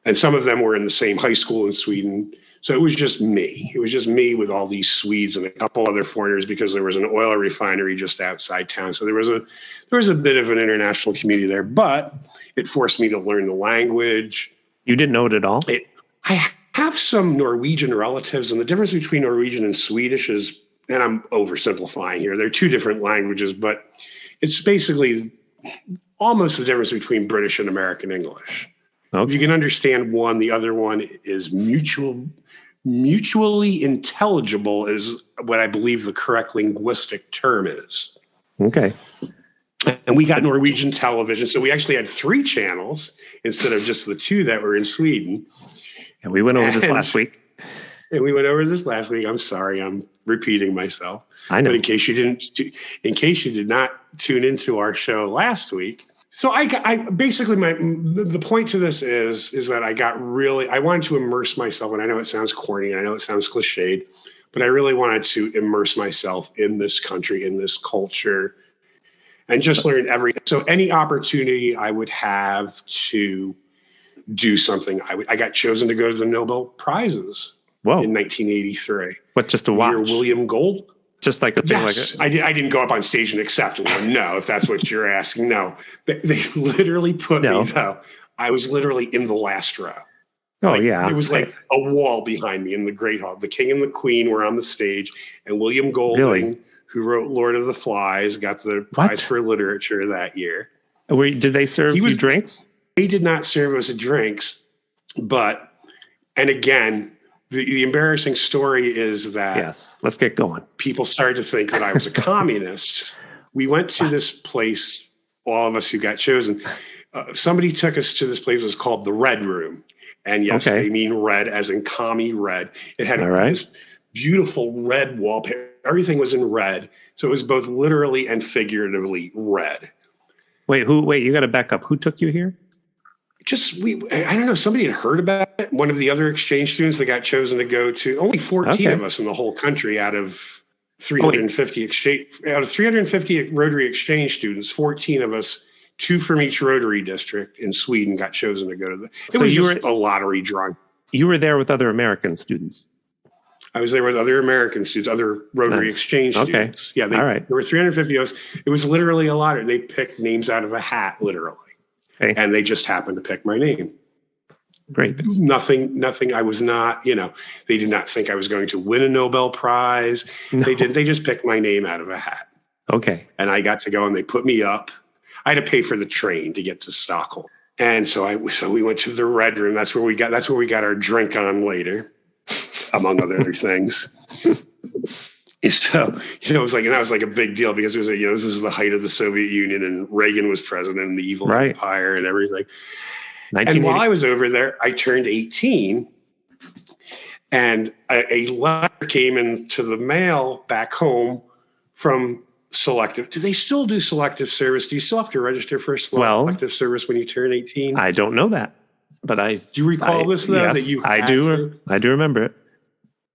And some of them were in the same high school in Sweden. So it was just me. It was just me with all these Swedes and a couple other foreigners, because there was an oil refinery just outside town. So there was a bit of an international community there, but it forced me to learn the language. You didn't know it at all? I have some Norwegian relatives, and the difference between Norwegian and Swedish is, and I'm oversimplifying here, they're 2 different languages, but it's basically almost the difference between British and American English. Okay. If you can understand one, the other one is mutually intelligible, is what I believe the correct linguistic term is. Okay. And we got Norwegian television, so we actually had 3 channels instead of just the 2 that were in Sweden. And we went over this last week. I'm sorry, I'm repeating myself. I know. But in case you did not tune into our show last week, So I basically the point to this is that I wanted to immerse myself, and I know it sounds corny, and I know it sounds cliched, but I really wanted to immerse myself in this country, in this culture, and just learn everything. So any opportunity I would have to do something, I got chosen to go to the Nobel Prizes in 1983. What, just to watch? William Gold. Just like a thing like it? I didn't go up on stage and accept it. No, if that's what you're asking. No. They literally put me, though. I was literally in the last row. Oh, yeah. It was like a wall behind me in the Great Hall. The King and the Queen were on the stage, and William Golding, who wrote Lord of the Flies, got the prize for literature that year. Did they serve you drinks? They did not serve us drinks, and again, the embarrassing story is that let's get going. People started to think that I was a communist. We went to this place, all of us who got chosen. Somebody took us to this place. It was called the Red Room. And yes, they mean red as in commie red. It had this beautiful red wallpaper. Everything was in red. So it was both literally and figuratively red. Wait, you got to back up. Who took you here? I don't know, somebody had heard about it. One of the other exchange students that got chosen to go to, only 14 of us in the whole country out of 350 Rotary exchange students, 14 of us, 2 from each Rotary district in Sweden got chosen to go to it was just a lottery drawing. You were there with other American students? I was there with other American students, other Rotary exchange students. Yeah, there were 350 of us. It was literally a lottery. They picked names out of a hat, literally. Okay. And they just happened to pick my name. Great. Nothing. I was not, they did not think I was going to win a Nobel Prize. No. They just picked my name out of a hat. Okay. And I got to go, and they put me up. I had to pay for the train to get to Stockholm. And so we went to the Red Room. That's where we got our drink on later, among other things. So, it was like, and that was like a big deal because it was, this was the height of the Soviet Union, and Reagan was president, and the evil empire and everything. And while I was over there, I turned 18, and a letter came into the mail back home from selective. Do they still do selective service? Do you still have to register for selective service when you turn 18? I don't know that, but do you recall this though? Yes, that you I do. I do remember it.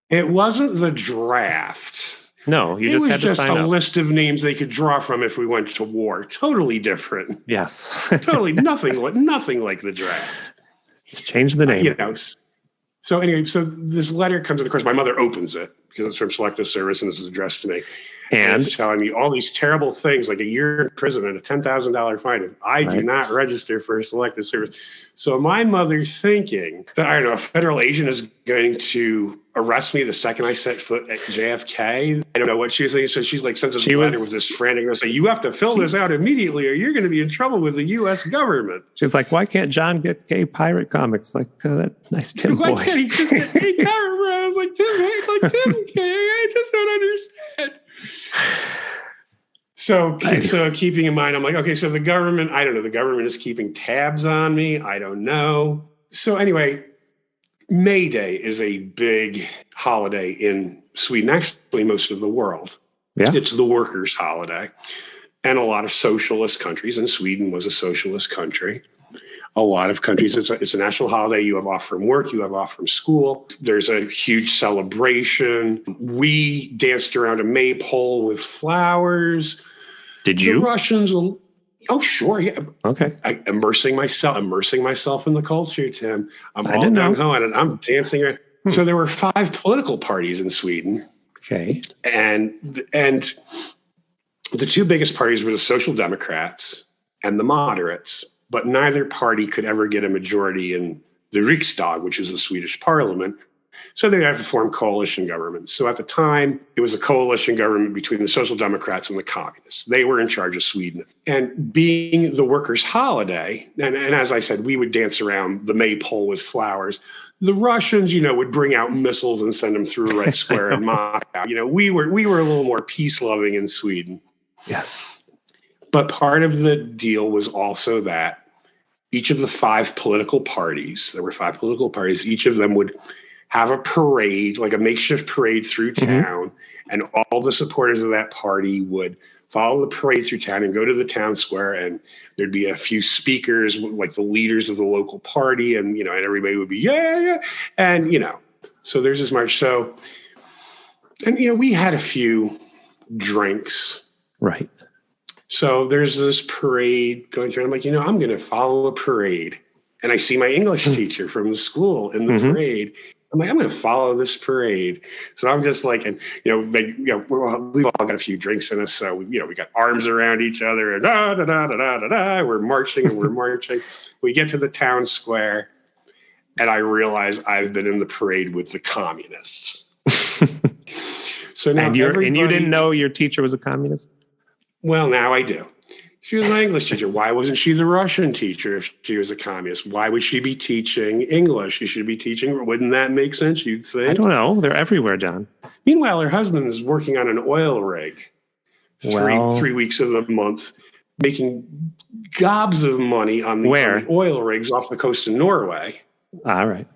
It wasn't the draft. No, you just had to sign up. It was just a list of names they could draw from if we went to war. Totally different. Yes. Totally nothing like the draft. Just change the name. So anyway, so this letter comes in. Of course, my mother opens it because it's from Selective Service and this is addressed to me. And it's telling me all these terrible things, like a year in prison and a $10,000 fine if I do not register for Selective Service. So my mother's thinking that, I don't know, a federal agent is going to arrest me the second I set foot at JFK. I don't know what she was thinking. So she's like, sends us a letter with this frantic, saying, you have to fill this out immediately or you're going to be in trouble with the U.S. government. She's like, why can't John get gay pirate comics like that nice Tim boy? Why can't he just get gay comics? I was like, Tim gay? I just don't understand. So keeping in mind, I'm like, okay, so the government, I don't know, the government is keeping tabs on me. I don't know. So anyway, May Day is a big holiday in Sweden, actually most of the world. Yeah. It's the workers' holiday. And a lot of socialist countries, and Sweden was a socialist country. A lot of countries, it's a national holiday. You have off from work, you have off from school. There's a huge celebration. We danced around a maypole with flowers. Did you? The Russians, oh sure, yeah. Okay. Immersing myself in the culture, Tim. I'm all down home and I'm dancing around. So there were 5 political parties in Sweden. Okay. And the 2 biggest parties were the Social Democrats and the Moderates. But neither party could ever get a majority in the Riksdag, which is the Swedish parliament. So they had to form coalition governments. So at the time, it was a coalition government between the Social Democrats and the Communists. They were in charge of Sweden. And being the workers' holiday, and as I said, we would dance around the maypole with flowers. The Russians, would bring out missiles and send them through Red Square in Moscow. We were a little more peace-loving in Sweden. Yes. But part of the deal was also that each of the 5 political parties, there were 5 political parties, each of them would have a parade, like a makeshift parade through town, and all the supporters of that party would follow the parade through town and go to the town square, and there'd be a few speakers, like the leaders of the local party, and and everybody would be yeah, and so there's this march. So, and we had a few drinks, right? So there's this parade going through. I'm like, I'm going to follow a parade, and I see my English teacher from the school in the parade. I'm like, I'm going to follow this parade. So I'm just like, and we've all got a few drinks in us, so we got arms around each other, and da da da da da da da. We're marching and we're marching. We get to the town square, and I realize I've been in the parade with the communists. So now, and you didn't know your teacher was a communist? Well, now I do. She was my English teacher. Why wasn't she the Russian teacher if she was a communist? Why would she be teaching English? She should be teaching. Wouldn't that make sense, you'd think? I don't know. They're everywhere, John. Meanwhile, her husband is working on an oil rig three weeks of the month, making gobs of money on the oil rigs off the coast of Norway. All right.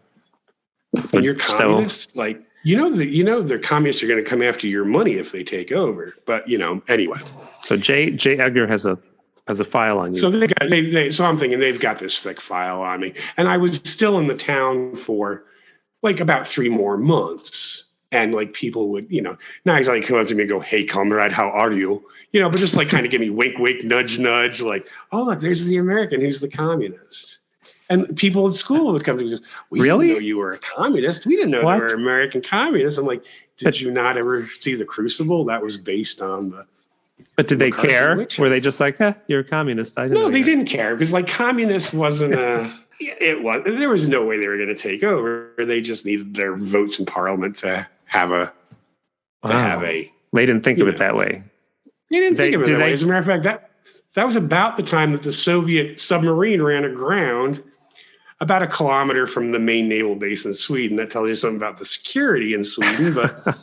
So, and you're communists? Their communists are going to come after your money if they take over. But, anyway. So J. Edgar has a file on you. So so I'm thinking they've got this thick file on me. And I was still in the town for about 3 more months. And people would, now he's come up to me and go, "Hey, comrade, how are you?" But just kind of give me wink, wink, nudge, nudge. Oh, look, there's the American who's the communist. And people at school would come to me and go, "We didn't know you were a communist. We didn't know you were American communists." I'm like, "Did you not ever see The Crucible? That was based on the..." But did they care? Witches. Were they just like, you're a communist? No, they didn't care, because communist wasn't a... It was. There was no way they were going to take over. They just needed their votes in Parliament to have a... They didn't think of it that way. They didn't think of it that way. As a matter of fact, that was about the time that the Soviet submarine ran aground about 1 kilometer from the main naval base in Sweden. That tells you something about the security in Sweden, but...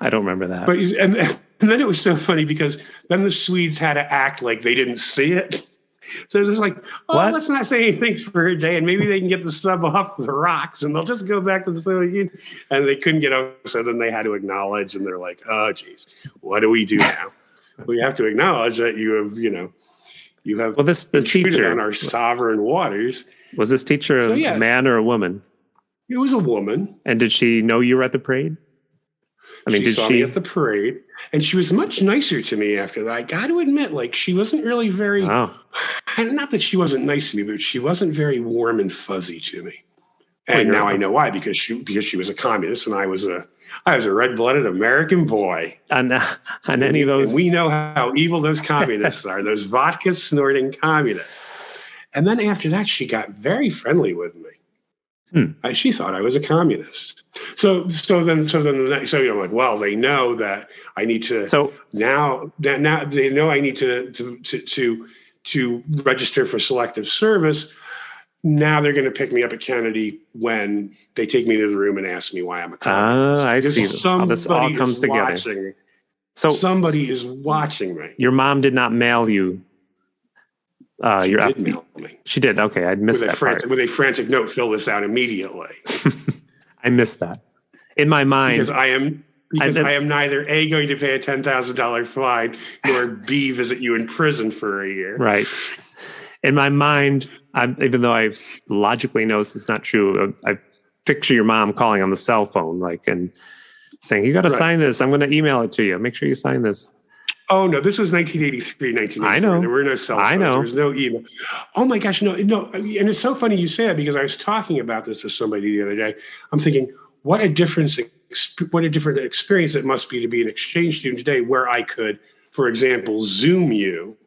I don't remember that. But and then it was so funny, because then the Swedes had to act like they didn't see it. So it's just let's not say anything for a day, and maybe they can get the sub off the rocks, and they'll just go back to the Soviet Union. And they couldn't get over, so then they had to acknowledge, and they're like, "Oh, geez, what do we do now? We have to acknowledge that you have this teacher on our sovereign waters." Was this teacher a man or a woman? It was a woman. And did she know you were at the parade? She saw me at the parade, and she was much nicer to me after that. I got to admit, she wasn't really very... Not that she wasn't nice to me, but she wasn't very warm and fuzzy to me. And now I know why, because she was a communist, and I was a red-blooded American boy. On any of those... And we know how evil those communists are, those vodka-snorting communists. And then after that, she got very friendly with me. She thought I was a communist. So then I'm like, well, they know that I need to. So now they know I need to register for selective service. Now they're going to pick me up at Kennedy when they take me to the room and ask me why I'm a communist. I see. How this all comes together. So somebody is watching me. Your mom did not mail you. She did mail me. She did. Okay, I missed that part. With a frantic note, fill this out immediately. I missed that. In my mind, because I am neither A, going to pay a $10,000 fine, nor B, visit you in prison for a year. Right. In my mind, even though I logically know this is not true, I picture your mom calling on the cell phone, and saying, "You got to sign this. I'm going to email it to you. Make sure you sign this." Oh, no, this was 1983, 1984. I know. There were no cell phones. I know. There was no email. Oh, my gosh, no. And it's so funny you say that, because I was talking about this to somebody the other day. I'm thinking, what a different experience it must be to be an exchange student today, where I could, for example, Zoom you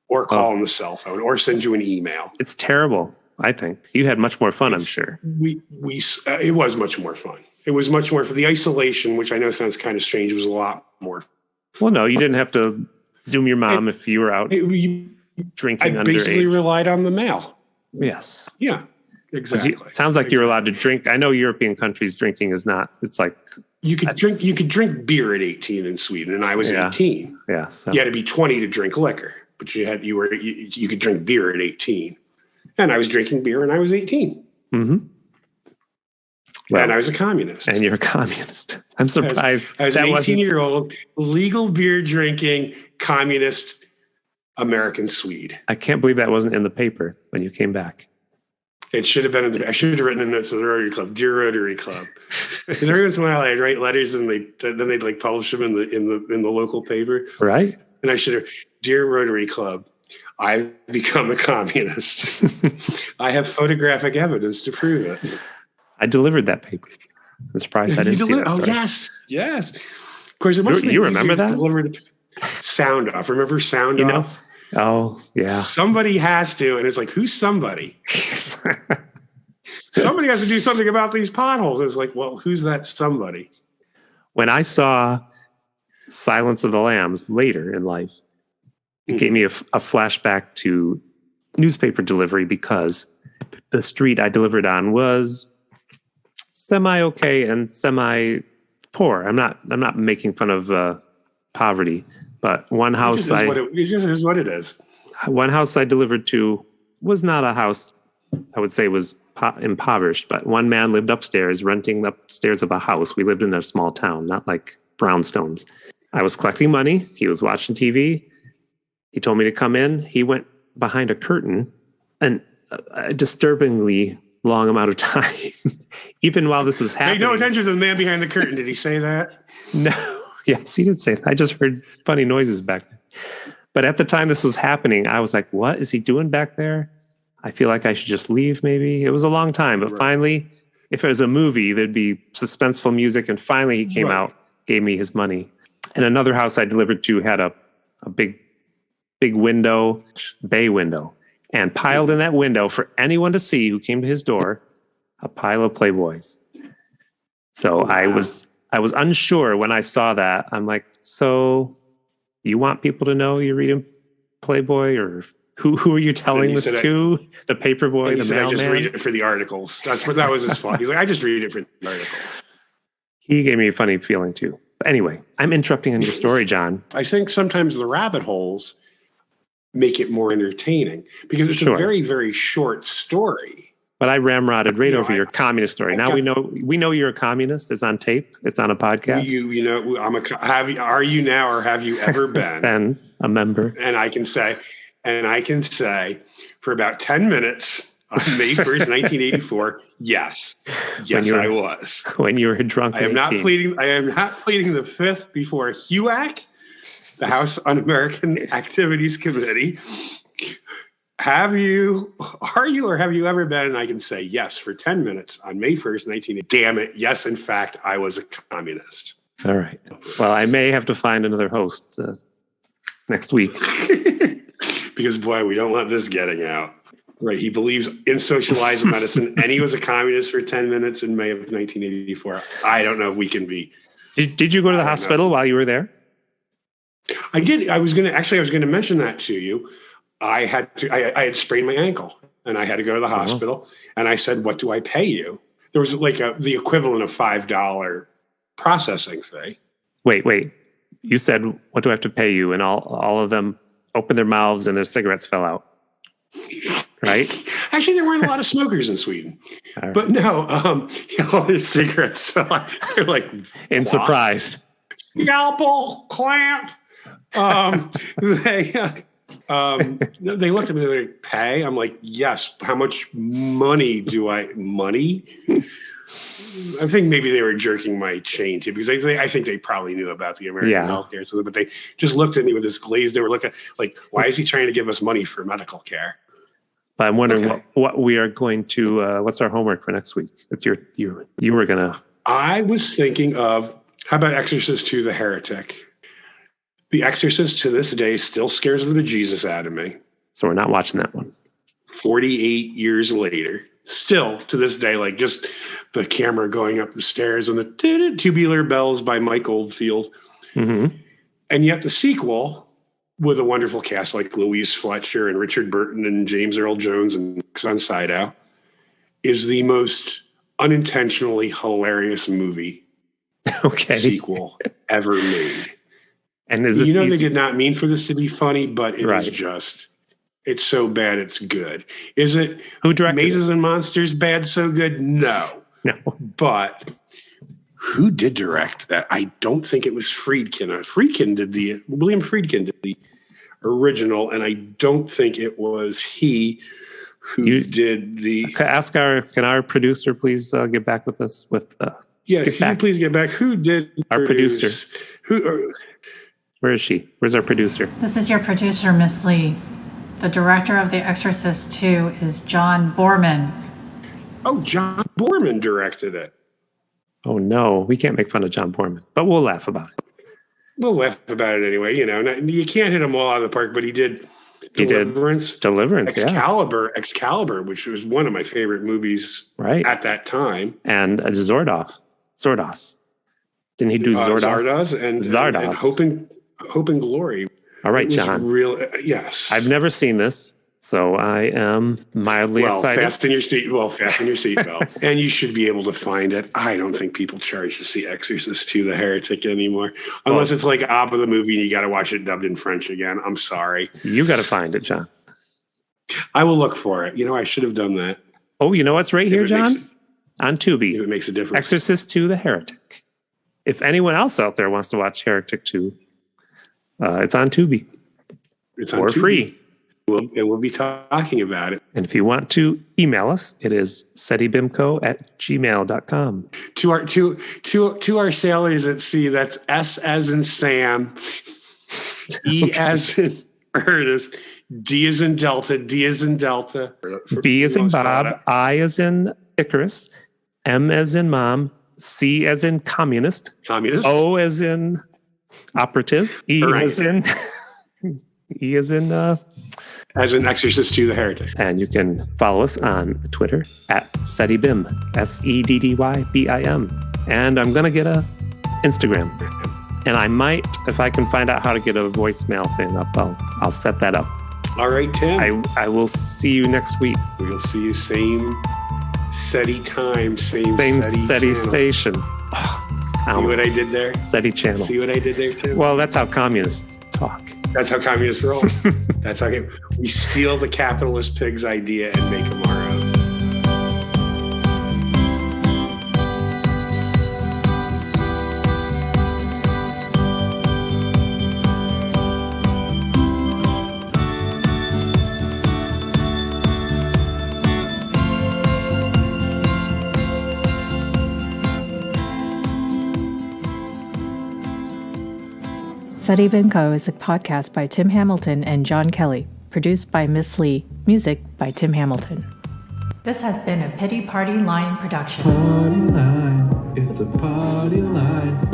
or call on the cell phone or send you an email. It's terrible, I think. You had much more fun, I'm sure. It was much more fun. It was much more for the isolation, which I know sounds kind of strange. It was a lot more. Well, no, you didn't have to Zoom your mom if you were out drinking underage. I basically relied on the mail. Yes. Yeah, exactly. It sounds like you're allowed to drink. I know European countries drinking is not. It's like you could drink beer at 18 in Sweden, and I was 18. Yeah. So. You had to be 20 to drink liquor, but you could drink beer at 18, and I was drinking beer, and I was 18. Mm-hmm. Well, and I was a communist. And you're a communist. I'm surprised. I was an 18-year-old, legal beer drinking, communist American Swede. I can't believe that wasn't in the paper when you came back. It should have been I should have written in notes of the Rotary Club, Dear Rotary Club, because every once in a while I'd write letters and then they'd like publish them in the local paper, right? And I should have, Dear Rotary Club, I've become a communist. I have photographic evidence to prove it. I delivered that paper. I'm surprised I didn't see that story. Oh yes. Of course, it must you remember that? Delivered Sound Off. Remember Sound Off? Oh, yeah. Somebody has to, and it's like, who's somebody? Somebody has to do something about these potholes. It's like, well, who's that somebody? When I saw Silence of the Lambs later in life, it gave me a flashback to newspaper delivery because the street I delivered on was semi-okay and semi-poor. I'm not making fun of poverty. But one house it just is what it is. One house I delivered to was not a house I would say was impoverished, but one man lived upstairs, renting upstairs of a house. We lived in a small town, not like brownstones. I was collecting money. He was watching TV. He told me to come in. He went behind a curtain, and a disturbingly long amount of time, even while this was happening. Pay no attention to the man behind the curtain. Did he say that? No. Yes, he did say that. I just heard funny noises back there. But at the time this was happening, I was like, what is he doing back there? I feel like I should just leave maybe. It was a long time. But finally, if it was a movie, there'd be suspenseful music. And finally he came out, gave me his money. And another house I delivered to had a big window, bay window. And piled in that window for anyone to see who came to his door, a pile of Playboys. So I was unsure when I saw that. I'm like, so you want people to know you're reading Playboy, or who are you telling this to? The paper boy, the mailman? I just read it for the articles. That was his fault. He's like, I just read it for the articles. He gave me a funny feeling too. But anyway, I'm interrupting on your story, John. I think sometimes the rabbit holes make it more entertaining because it's a very, very short story. But I ramrodded over your communist story. Now we know you're a communist. It's on tape. It's on a podcast. Are you now, or have you ever been? Been a member. And I can say, for about 10 minutes on May 1st, 1984, yes, I was. When you were drunk. I am not pleading the fifth before HUAC, the House Un-American Activities Committee. Are you, or have you ever been? And I can say yes for 10 minutes on May 1st, 1980. Damn it. Yes, in fact, I was a communist. All right. Well, I may have to find another host next week. Because, boy, we don't want this getting out. Right. He believes in socialized medicine, and he was a communist for 10 minutes in May of 1984. I don't know if we can be. Did you go to the hospital while you were there? I did. I was going to mention that to you. I had sprained my ankle, and I had to go to the hospital. And I said, "What do I pay you?" There was like the equivalent of $5 processing fee. Wait. You said, "What do I have to pay you?" And all of them opened their mouths and their cigarettes fell out. Right? Actually, there weren't a lot of smokers in Sweden, right. But no, all their cigarettes fell out. They're like in surprise. Scalpel clamp. They looked at me, they're like, pay? I'm like, yes. How much money do I? Money? I think maybe they were jerking my chain too, because I think they probably knew about the American healthcare system, but they just looked at me with this glaze. They were looking like, why is he trying to give us money for medical care? But I'm wondering what we are going to. What's our homework for next week? It's you were gonna. I was thinking of, how about Exorcist II: The Heretic? The Exorcist to this day still scares the bejesus out of me. So we're not watching that one. 48 years later, still to this day, like just the camera going up the stairs and the tubular bells by Mike Oldfield. Mm-hmm. And yet the sequel, with a wonderful cast like Louise Fletcher and Richard Burton and James Earl Jones and Son Sydow, is the most unintentionally hilarious movie sequel ever made. And is this they did not mean for this to be funny, but it is just, it's so bad it's good. Is it Who directed Mazes and Monsters bad so good? No. No. But who did direct that? I don't think it was Friedkin. William Friedkin did the original, and I don't think it was he who did the. Can our producer please get back with us with? Yeah, can you please get back? Who did our producer? Where is she? Where's our producer? This is your producer, Miss Lee. The director of The Exorcist 2 is John Borman. Oh, John Borman directed it. Oh, no. We can't make fun of John Borman, but we'll laugh about it. We'll laugh about it anyway. You can't hit them all out of the park, but he did Deliverance. Excalibur, which was one of my favorite movies at that time. And Zordos. Didn't he do Zordos? Zardos. And Hope and Glory. All right, John. Yes. I've never seen this, so I am mildly excited. Fasten your seatbelt. And you should be able to find it. I don't think people charge to see Exorcist 2, The Heretic anymore. Unless it's like Abba the movie and you got to watch it dubbed in French again. I'm sorry. You got to find it, John. I will look for it. I should have done that. Oh, you know what's right here, John? On Tubi. If it makes a difference. Exorcist 2, The Heretic. If anyone else out there wants to watch Heretic 2, it's on Tubi. It's on for Tubi. Free. We'll be talking about it. And if you want to email us, it is setibimco@gmail.com. To our sailors at sea, that's S as in Sam, E as in Ernest, D as in Delta, D as in Delta. B as in Bob, I as in Icarus, M as in Mom, C as in Communist, O as in Operative, E as in as in Exorcist 2, The Heretic. And you can follow us on Twitter at SEDDYBIM, SEDDYBIM. And I'm going to get a Instagram. And I might, if I can find out how to get a voicemail thing up, I'll set that up. All right, Tim. I will see you next week. We'll see you same SETI time, same SETI station. See what I did there? SETI channel. See what I did there, Tim? Well, that's how communists talk. That's how communists roll. That's how we steal the capitalist pig's idea and make them our own. SETI Bingo is a podcast by Tim Hamilton and John Kelly, produced by Miss Lee, music by Tim Hamilton. This has been a Pity Party Line production. Party line, it's a party line.